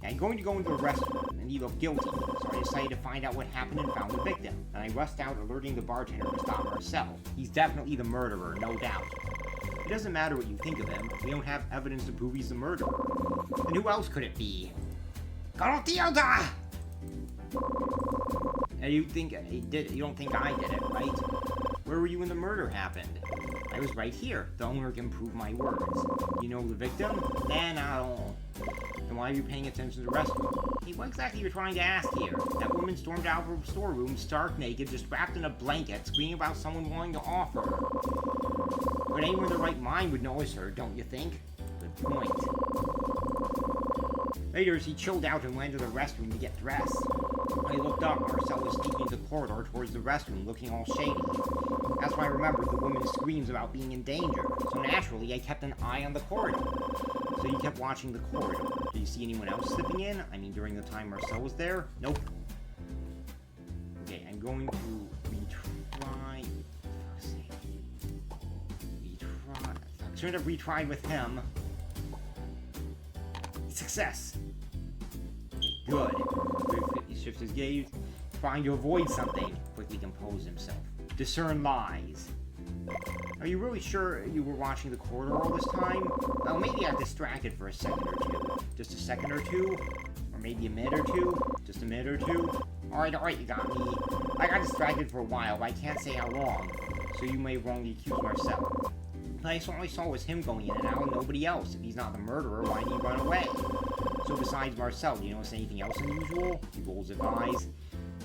I'm going to go into the restroom, and he looked guilty, so I decided to find out what happened and found the victim. And I rushed out, alerting the bartender to stop Marcel. He's definitely the murderer, no doubt. It doesn't matter what you think of him. We don't have evidence to prove he's the murderer. And who else could it be? Clotilda! And you think he did? You don't think I did it, right? Where were you when the murder happened? I was right here. The owner can prove my words. You know the victim? Nah, not at all. Then why are you paying attention to the restroom? Hey, what exactly are you trying to ask here? That woman stormed out of her storeroom, stark naked, just wrapped in a blanket, screaming about someone wanting to off her. But anyone in their right mind would notice her, don't you think? Good point. Later, as he chilled out and went to the restroom to get dressed. I looked up. Marcel was sneaking the corridor towards the restroom, looking all shady. That's when I remembered the woman's screams about being in danger. So naturally, I kept an eye on the corridor. So you kept watching the corridor. Did you see anyone else slipping in? I mean, during the time Marcel was there? Nope. Okay, I'm going to retry. I should have retried with him. Success. Good. He shifts his gaze, trying to avoid something. Quickly compose himself. Discern lies. Are you really sure you were watching the corridor all this time? Well, maybe I got distracted for a second or two. Just a second or two? Or maybe a minute or two? Just a minute or two? Alright, you got me. I got distracted for a while, but I can't say how long. So you may wrongly accuse Marcel. But all I saw was him going in and out and nobody else. If he's not the murderer, why did he run away? So besides Marcel, do you notice anything else unusual? He rolls his eyes.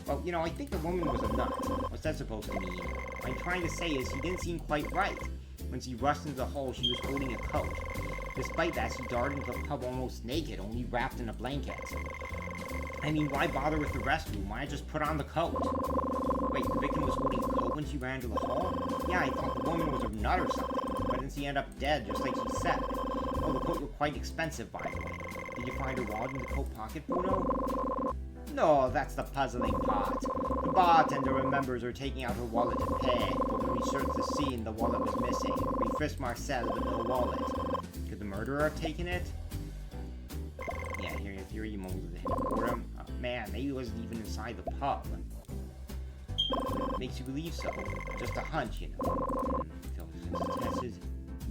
Well, you know, I think the woman was a nut. What's that supposed to mean? What I'm trying to say is he didn't seem quite right. When she rushed into the hall, she was holding a coat. Despite that, she darted into the pub almost naked, only wrapped in a blanket. I mean, why bother with the restroom? Why not just put on the coat? Wait, the victim was holding a coat when she ran to the hall? Yeah, I thought the woman was a nut or something. Why didn't she end up dead, just like she said? Oh, the coat looked quite expensive, by the way. Did you find her wallet in the coat pocket, Bruno? No, that's the puzzling part. The bartender remembers her taking out her wallet to pay, but when we searched the scene, the wallet was missing. We frisked Marcel, but no wallet. Could the murderer have taken it? Yeah, here in theory, you molded him for him. Oh, man, maybe he wasn't even inside the pub. Makes you believe so. Just a hunch, you know.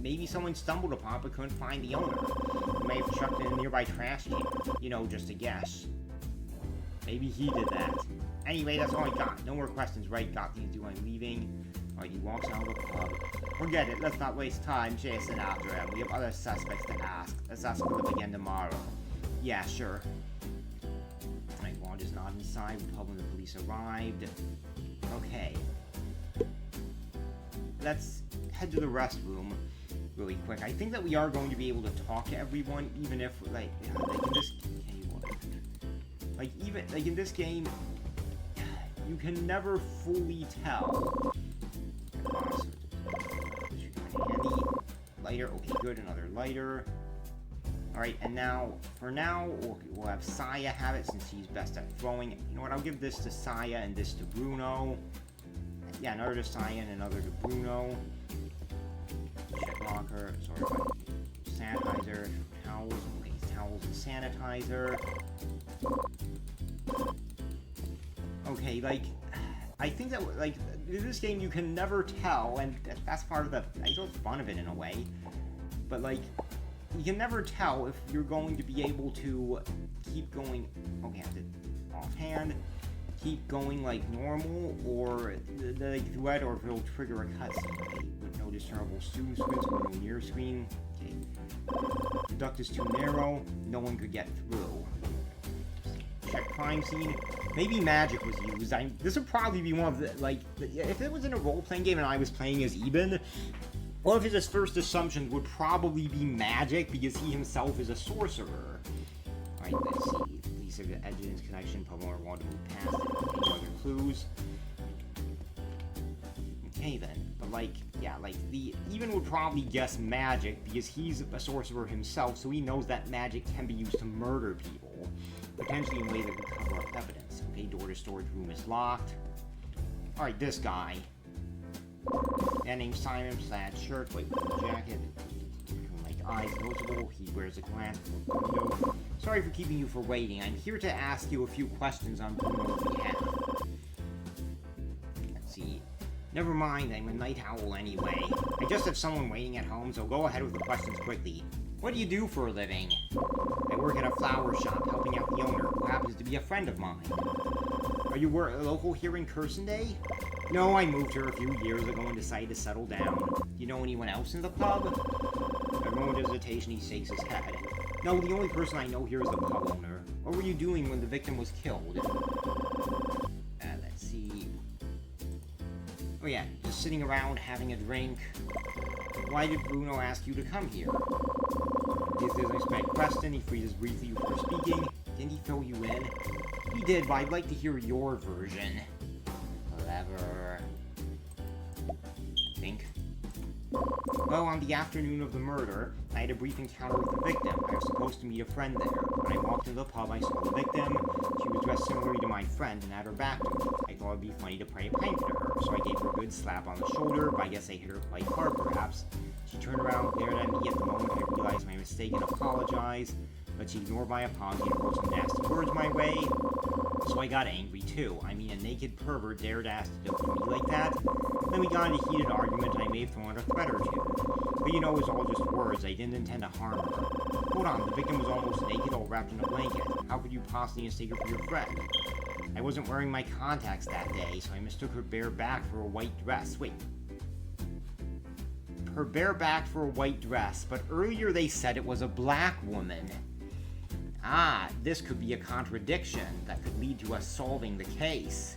Maybe someone stumbled upon it but couldn't find the owner. He may have chucked it in a nearby trash can. You know, just a guess. Maybe he did that. Anyway, that's all I got. No more questions, right? Got these do I'm leaving. Alright, he walks out of the pub. Forget it, let's not waste time chasing after him. We have other suspects to ask. Let's ask him again tomorrow. Yeah, sure. Alright, Wand is not inside the pub when the police arrived. Okay. Let's head to the restroom really quick. I think that we are going to be able to talk to everyone, even if, like, you know, like in this in this game, you can never fully tell. Handy. Lighter, okay, good, another lighter. Alright, and now, for now, we'll have Saya have it since he's best at throwing. You know what, I'll give this to Saya and this to Bruno. Yeah, another to Saya and another to Bruno. Check locker, sorry about sanitizer, towels, okay, towels and sanitizer. Okay, like, I think that, like, in this game you can never tell, and that's part of the, I feel fun of it in a way, but, like, you can never tell if you're going to be able to keep going, okay, I did offhand, keep going like normal, or like thread, or if it'll trigger a cutscene. Okay, with no discernible zoom screens, or no near screen. Okay. The duct is too narrow, no one could get through. Check crime scene. Maybe magic was used. This would probably be one of the, like, if it was in a role-playing game and I was playing as Eben, one of his first assumptions would probably be magic, because he himself is a sorcerer. Alright, let's see. Police have evidence connection, Pablo want to move past it. Any other clues? Okay then. But like, yeah, like, the Eben would probably guess magic, because he's a sorcerer himself, so he knows that magic can be used to murder people. Potentially in ways that would cover up evidence. Okay, door to storage room is locked. Alright, this guy. Man named Simon, plaid shirt, white jacket. Like eyes noticeable. He wears a glass window. Sorry for keeping you for waiting. I'm here to ask you a few questions on Bruno's behalf. Let's see. Never mind, I'm a night owl anyway. I just have someone waiting at home, so go ahead with the questions quickly. What do you do for a living? I work at a flower shop, helping out the owner, who happens to be a friend of mine. Are you local here in Cursonday? No, I moved here a few years ago and decided to settle down. Do you know anyone else in the pub? At a moment of hesitation, he shakes his head. No, the only person I know here is the pub owner. What were you doing when the victim was killed? Let's see. Oh yeah, just sitting around having a drink. Why did Bruno ask you to come here? This is an unexpected question. He freezes briefly before speaking. Didn't he fill you in? He did, but I'd like to hear your version. Clever. Think. Well, on the afternoon of the murder, I had a brief encounter with the victim. I was supposed to meet a friend there. When I walked into the pub, I saw the victim. She was dressed similarly to my friend and had her back to me. I thought it'd be funny to pay a pint for her, so I gave her a good slap on the shoulder, but I guess I hit her quite hard, perhaps. She turned around, glared at me. At the moment, I realized my mistake and apologized, but she ignored my apology and wrote some nasty words my way. So I got angry too. I mean, a naked pervert dared ask to do me like that. Then we got into a heated argument and I may have thrown out a threat or two. But you know, it was all just words. I didn't intend to harm her. Hold on, the victim was almost naked, all wrapped in a blanket. How could you possibly mistake her for your friend? I wasn't wearing my contacts that day, so I mistook her bare back for a white dress. Wait. Her bare back for a white dress, but earlier they said it was a black woman. Ah, this could be a contradiction that could lead to us solving the case.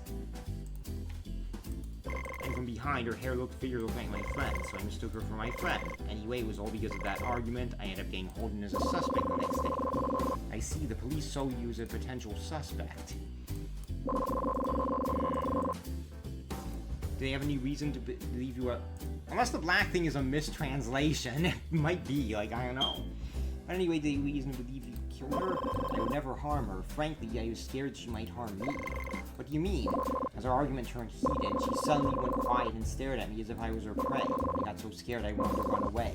And from behind, her figure looked like my friend, so I mistook her for my friend. Anyway, it was all because of that argument. I ended up getting holding as a suspect the next day. I see, the police saw you as a potential suspect. Do they have any reason to believe you are... Unless the black thing is a mistranslation. It might be, like, I don't know. But anyway, do they have reason to believe you killed her? I would never harm her. Frankly, I was scared she might harm me. What do you mean? As our argument turned heated, she suddenly went quiet and stared at me as if I was her prey. I got so scared I wanted to run away.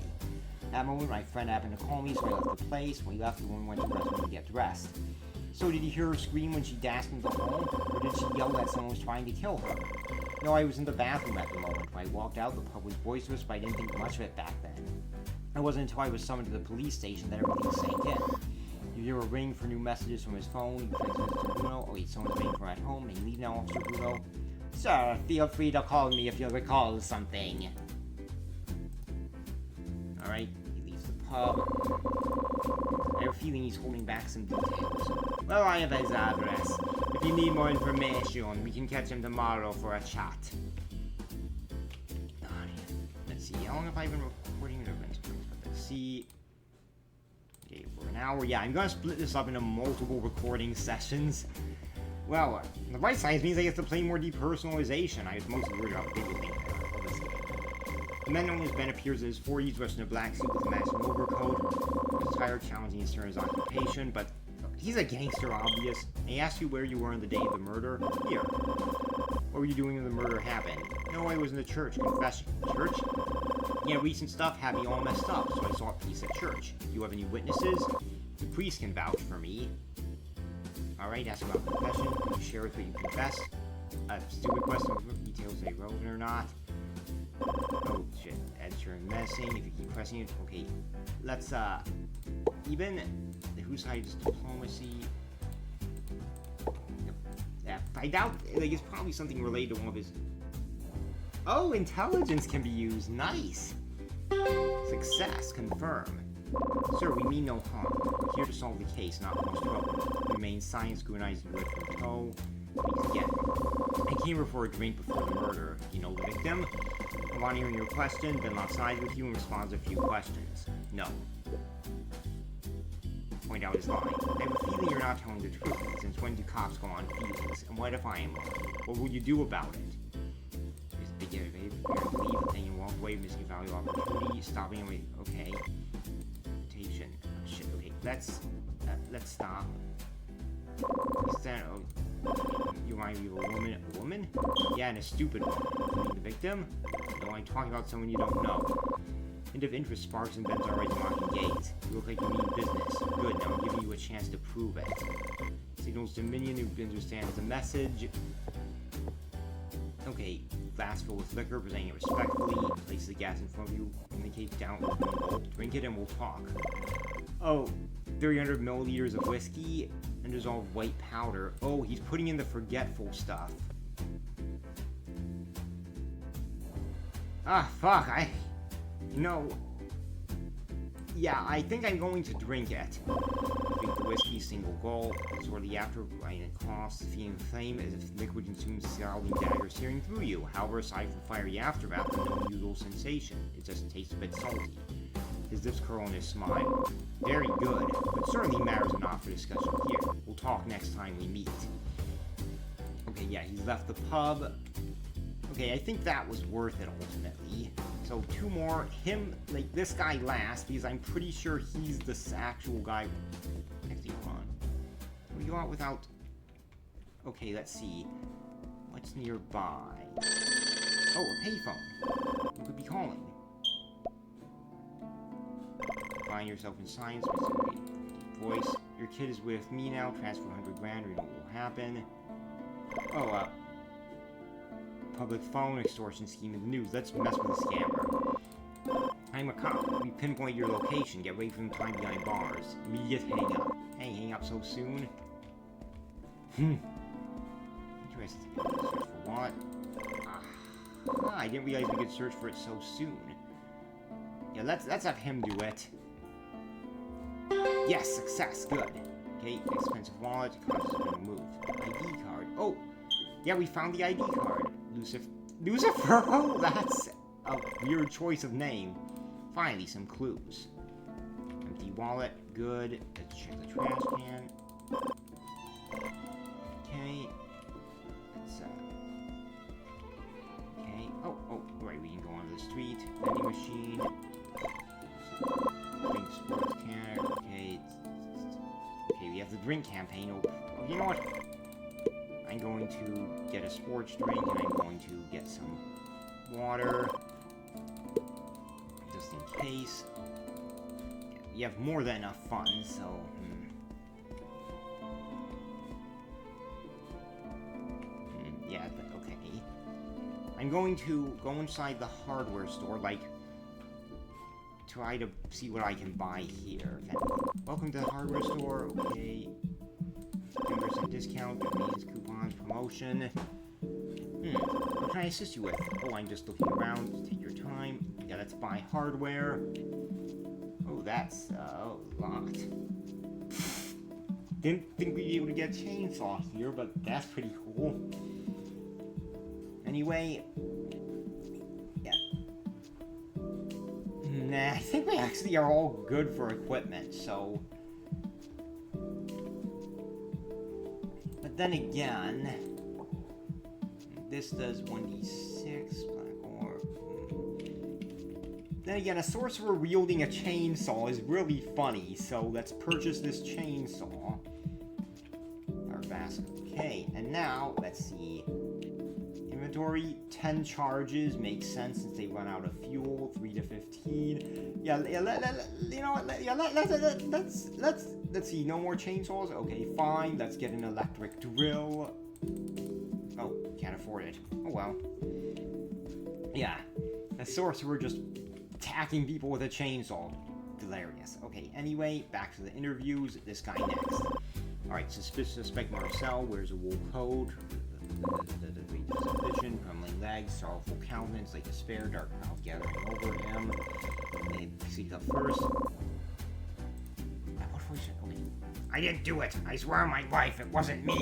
At that moment, my friend happened to call me, so I left the place. When we left, the woman went to the restroom to get dressed. So did you hear her scream when she dashed into the hall? Or did she yell that someone was trying to kill her? No, I was in the bathroom at the moment. When I walked out, the pub was boisterous, but I didn't think much of it back then. It wasn't until I was summoned to the police station that everything sank in. You hear a ring for new messages from his phone. He transmits to Bruno. Oh wait, someone's waiting for him at home. May you leave now, Officer Bruno? Sir, feel free to call me if you recall something. Alright, he leaves the pub. I have a feeling he's holding back some details. Well, I have his address. If you need more information, we can catch him tomorrow for a chat. Let's see, how long have I been recording? Let's see. Okay, for an hour. Yeah, I'm gonna split this up into multiple recording sessions. Well, the right side means I get to play more depersonalization. I was mostly worried about video games of this game. The man known as Ben appears in his 40s, dressed in a black suit with a matching overcoat. He's tired, challenging his turn his occupation, but he's a gangster, obvious. He asked you where you were on the day of the murder. Here. What were you doing when the murder happened? No, I was in the church. Confession. Church? Yeah, recent stuff had me all messed up, so I sought peace at church. Do you have any witnesses? The priest can vouch for me. Alright, ask about confession. Can you share with what you confessed? Stupid question. Details are relevant or not? Oh shit. Enter messing. If you keep pressing it. Okay. Let's, even. Whose side is diplomacy? Yeah, I doubt. Like, it's probably something related to one of his. Oh, intelligence can be used. Nice. Success. Confirm. Sir, we mean no harm. We're here to solve the case, not cause trouble. Remain silent, scrutinizing you from toe. Please again. I came here for a drink before the murder. You know the victim? I want to hear your question, then outside with you and respond to a few questions. No. Point out his line. I have a feeling you're not telling the truth, since when do cops go on feelings? And what if I am wrong? What will you do about it? Just begin, babe. You're going to leave, then you walk away, missing a valuable opportunity, stopping away. Okay. Invitation. Oh, shit, okay. Let's stop. You remind me of a woman. A woman? Yeah, and a stupid one. You mean the victim? No, I'm talking about someone you don't know. Hint of interest sparks and bends our right to mocking gaze. You look like you mean business. Good, now I'm giving you a a chance to prove it. Signals to minion who understands the message. Okay, glass filled with liquor, presenting it respectfully. Places the gas in front of you, indicate down with one gulp. Drink it and we'll talk. Oh, 300 milliliters of whiskey and dissolved white powder. Oh, he's putting in the forgetful stuff. Ah, fuck, yeah, I think I'm going to drink it. Drink the whiskey, single gulp, sort of the afterburn it coughs, feeling flame as if liquid consumes scalding dagger searing through you. However, aside from fiery aftermath, no unusual sensation. It just tastes a bit salty. His lips curl in his smile. Very good, but certainly matters enough for discussion here. We'll talk next time we meet. Okay, yeah, he's left the pub. Okay, I think that was worth it ultimately. So 2 more. Him, like this guy last, because I'm pretty sure he's the actual guy. Actually, hold on. What do you want without... Okay, let's see. What's nearby? Oh, a payphone. Who could be calling? Find yourself in science, voice. Your kid is with me now. Transfer 100 grand, or you know what will happen. Oh, public phone extortion scheme in the news. Let's mess with the scammer. I'm a cop. We pinpoint your location. Get away from time behind bars. Immediate hang up. Hey, hang up so soon? Interesting. Search for what? I didn't realize we could search for it so soon. Yeah, let's have him do it. Yes, success. Good. Okay, expensive wallet. Cards has been removed. ID card. Oh, yeah, we found the ID card. Lucifer? Oh, that's a weird choice of name. Finally, some clues. Empty wallet. Good. Let's check the trash can. Okay. Let's, okay. Oh, right, we can go onto the street. Vending machine. Drink sports can. Okay. Okay, we have the drink campaign. Oh, you know what? I'm going to get a sports drink, and I'm going to get some water, just in case. You have more than enough funds, so... yeah, okay. I'm going to go inside the hardware store, like, try to see what I can buy here. Welcome to the hardware store, okay. 10% discount, convenience coupons, promotion. What can I assist you with? Oh, I'm just looking around. Take your time. Yeah, let's buy hardware. Oh, that's a lot. Didn't think we'd be able to get a chainsaw here, but that's pretty cool. Anyway, yeah. Nah, I think we actually are all good for equipment, so... Then again, this does 1d6, black orb. Then again, a sorcerer wielding a chainsaw is really funny, so let's purchase this chainsaw. Our basket. Okay, and now, let's see. Inventory, 10 charges, makes sense since they run out of fuel, 3 to 15. Yeah, you know what, yeah, let's see, no more chainsaws? Okay, fine, let's get an electric drill. Oh, can't afford it. Oh well. Yeah, a sorcerer just attacking people with a chainsaw. Hilarious. Okay, anyway, back to the interviews. This guy next. Alright, suspect Marcel wears a wool coat. Suspicion, crumbling legs, sorrowful countenance, like despair, dark mouth gathering over him. They speak up first. What voice? Okay. I didn't do it. I swear on my life, it wasn't me.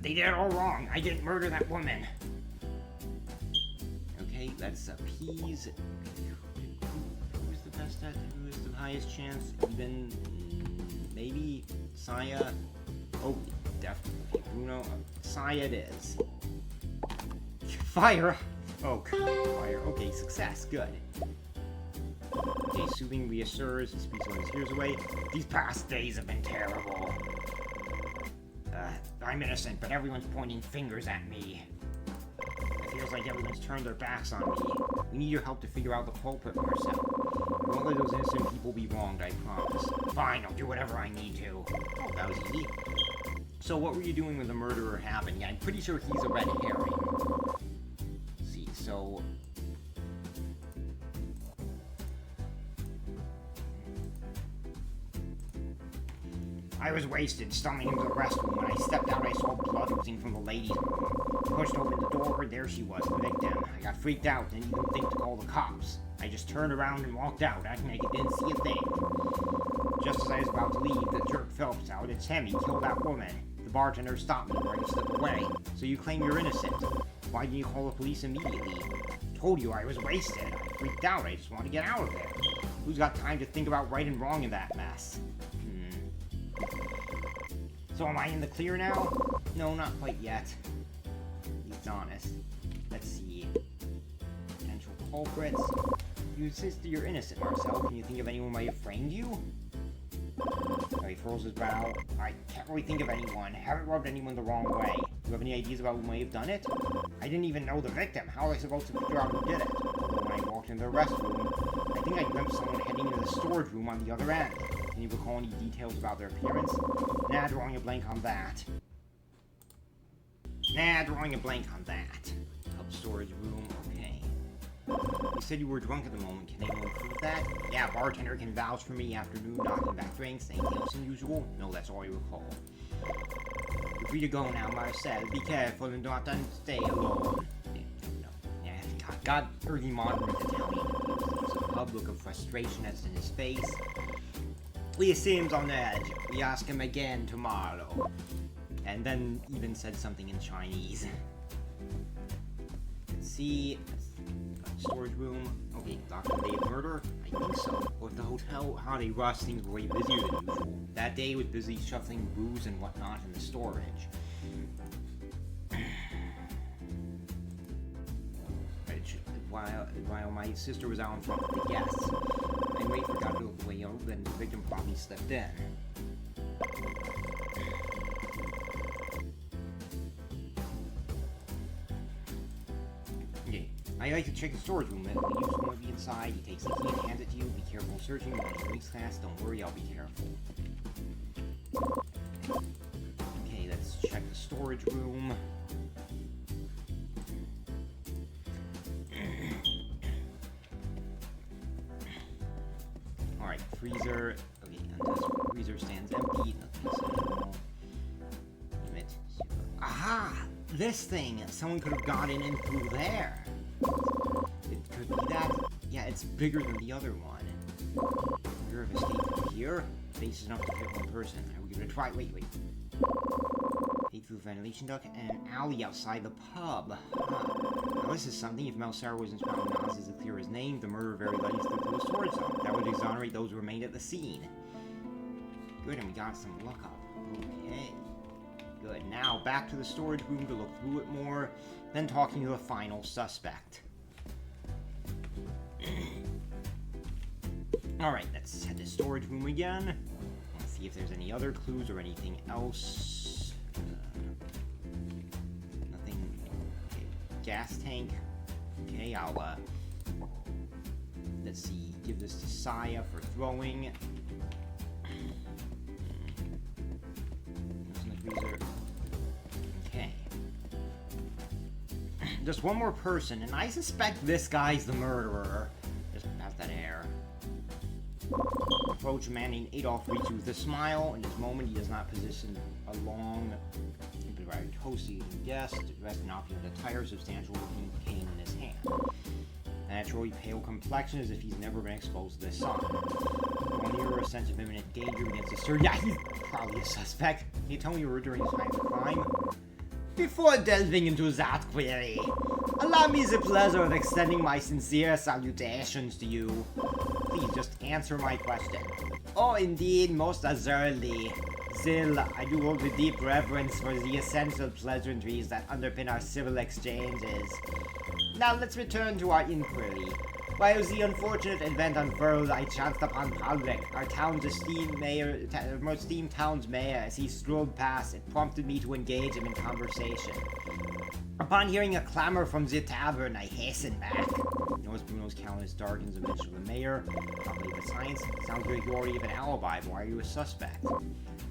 They did it all wrong. I didn't murder that woman. Okay, let's appease. Who's the best at? Who is the highest chance? Even maybe Saya. Oh, definitely. Okay, Bruno. Saya it is. Fire. Oh, fire. Okay, success. Good. Okay, soothing reassures. He speaks on his ears away. These past days have been terrible. I'm innocent, but everyone's pointing fingers at me. I feel Feels like everyone's turned their backs on me. We need your help to figure out the culprit, Marcel. We won't let those innocent people be wronged, I promise. Fine, I'll do whatever I need to. Oh, that was easy. So what were you doing when the murderer happened? Yeah, I'm pretty sure he's a red herring. Let's see, so... I was wasted, stumbling into the restroom. When I stepped out, I saw blood oozing from the ladies' room. Pushed open the door, there she was, the victim. I got freaked out, didn't even think to call the cops. I just turned around and walked out, acting like I didn't see a thing. Just as I was about to leave, the jerk Phelps out. It's him, he killed that woman. The bartender stopped me where I could slip away. So you claim you're innocent. Why didn't you call the police immediately? Told you I was wasted. I freaked out, I just wanted to get out of there. Who's got time to think about right and wrong in that mess? So am I in the clear now? No, not quite yet. He's honest. Let's see. Potential culprits. You insist that you're innocent, Marcel. Can you think of anyone who might have framed you? He furrows his brow. I can't really think of anyone. Haven't rubbed anyone the wrong way. Do you have any ideas about who might have done it? I didn't even know the victim. How was I supposed to figure out who did it? Although when I walked into the restroom, I think I glimpsed someone heading into the storage room on the other end. Can you recall any details about their appearance? Nah, drawing a blank on that. Pub storage room, okay. You said you were drunk at the moment. Can anyone prove that? Yeah, bartender can vouch for me. Afternoon, knocking back drinks. Anything else unusual? No, that's all I recall. You're free to go now, Marcel. Be careful and don't stay alone. No. Yeah, God, early modern Italian. There's a pub look of frustration that's in his face. He seems on edge. We ask him again tomorrow. And then even said something in Chinese. Let's see. Storage room. Okay, Dr. Day of murder? I think so. Or the hotel, Holiday Rush, things were way busier than usual. That day was busy shuffling booze and whatnot in the storage. While my sister was out in front of the guests, I wait for God to look away over, then the victim probably slipped in. Okay, I like to check the storage room. The user won't be inside. He takes the key and hands it to you. Be careful searching. When it's week's class, don't worry, I'll be careful. Okay, let's check the storage room. Alright, freezer. Okay, and freezer stands empty. Nothing's available. Limit 0. Aha! This thing! Someone could have gotten in through there. It could be that. Yeah, it's bigger than the other one. Fear of escape from here. Space is enough to fit one person. I will give it a try. Wait. Feed through the ventilation duct and an alley outside the pub. Now this is something. If Mel Sarah wasn't spouting nonsense to clear his name, the murderer very likely slipped through the storage zone. That would exonerate those who remained at the scene. Good, and we got some luck up. Okay. Good. Now back to the storage room to look through it more, then talking to the final suspect. Alright, let's head to the storage room again. Let's see if there's any other clues or anything else. Nothing. Okay. Gas tank. Okay, I'll, let's see, give this to Saya for throwing. What's in the freezer? Okay. Just one more person, and I suspect this guy's the murderer. Just pass that air. Approach a man named Adolf reaches with a smile. In this moment, he does not position a long, toasty guest, dressed in opulent attire, substantial looking cane in his hand. A naturally pale complexion, as if he's never been exposed to the sun. When you're a sense of imminent danger begins to stir. Yeah, he's probably a suspect. Can you tell me you were during the time of the crime? Before delving into that query, allow me the pleasure of extending my sincere salutations to you. Please just answer my question. Oh, indeed, most assuredly. Still, I do hold a deep reverence for the essential pleasantries that underpin our civil exchanges. Now let's return to our inquiry. While it was the unfortunate event unfurled, I chanced upon Palvik, our most esteemed town's mayor, as he strolled past. It prompted me to engage him in conversation. Upon hearing a clamor from the tavern, I hastened back. Notice Bruno's countenance darkens a mention of the mayor. Can't believe the science. Sounds like you already have an alibi. Why are you a suspect?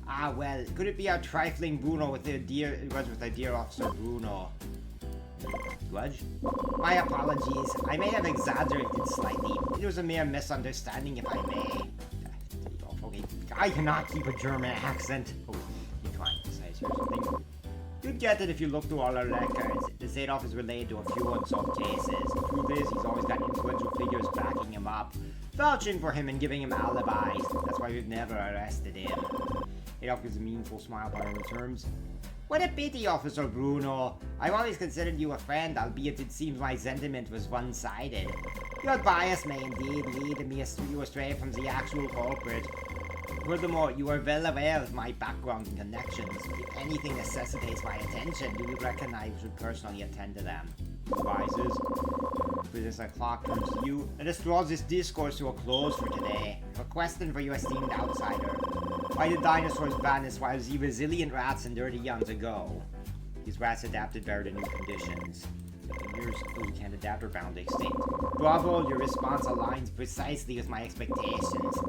Ah, well, could it be our trifling Bruno with the dear officer Bruno? Grudge? My apologies. I may have exaggerated slightly. It was a mere misunderstanding, if I may. Okay, I cannot keep a German accent. Oh, you're trying to say something. You'd get it if you look through all our records. The Zadolf is related to a few unsolved cases. The truth is, he's always got influential figures backing him up, vouching for him and giving him alibis. That's why we've never arrested him. Adolf gives a meaningful smile upon her terms. What a pity, Officer Bruno. I've always considered you a friend, albeit it seems my sentiment was one-sided. Your bias may indeed lead you astray from the actual culprit. Furthermore, you are well aware of my background and connections. If anything necessitates my attention, you would reckon I should personally attend to them. Advisors. Professor Clark turns to you. Let us draw this discourse to a close for today. A question for you esteemed outsider. Why did dinosaurs vanish while the resilient rats endured eons ago? These rats adapted better to new conditions. Years who can't adapt or bound to extinct. Bravo, your response aligns precisely with my expectations.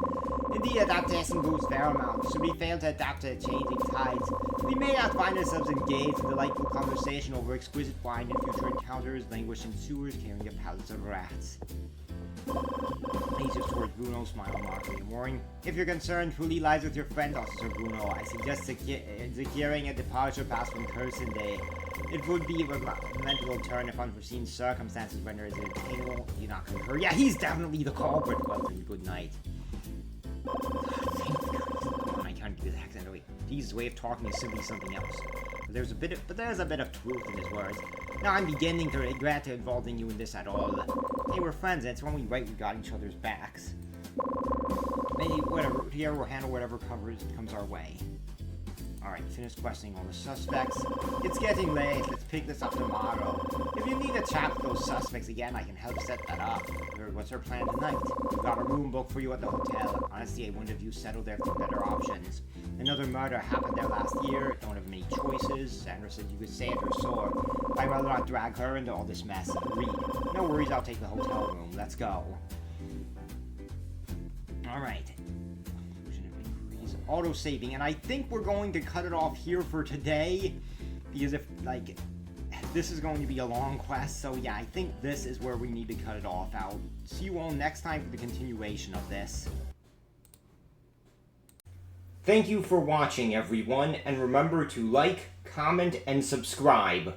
Indeed, adaptation moves paramount. Should we fail to adapt to changing tides, we may not find ourselves engaged in delightful conversation over exquisite wine and future encounters, languish in sewers carrying the pallets of rats. Faces towards Bruno, smile mockingly and warning. If your concern truly lies with your friend, Officer Bruno, I suggest securing a departure pass from Curson Day. It would be a lamentable turn if unforeseen circumstances render it attainable. Do you not concur? Yeah, he's definitely the culprit. Well then, good night. I can't do this accent. Wait, his way of talking is simply something else. But there's a bit of truth in his words. Now I'm beginning to regret involving you in this at all. Hey, we're friends, and it's when we write we got each other's backs. Maybe whatever here we'll handle whatever comes our way. Alright, finish questioning all the suspects. It's getting late, let's pick this up tomorrow. If you need to chat with those suspects again, I can help set that up. What's our plan tonight? We've got a room booked for you at the hotel. Honestly, I wonder if you settled there for better options. Another murder happened there last year. Don't have many choices. Sandra said you could stay at her store. I'd rather not drag her into all this mess. Agreed. No worries, I'll take the hotel room. Let's go. Alright. Auto-saving, and I think we're going to cut it off here for today, because this is going to be a long quest, so yeah, I think this is where we need to cut it off. I'll see you all next time for the continuation of this. Thank you for watching, everyone, and remember to like, comment, and subscribe.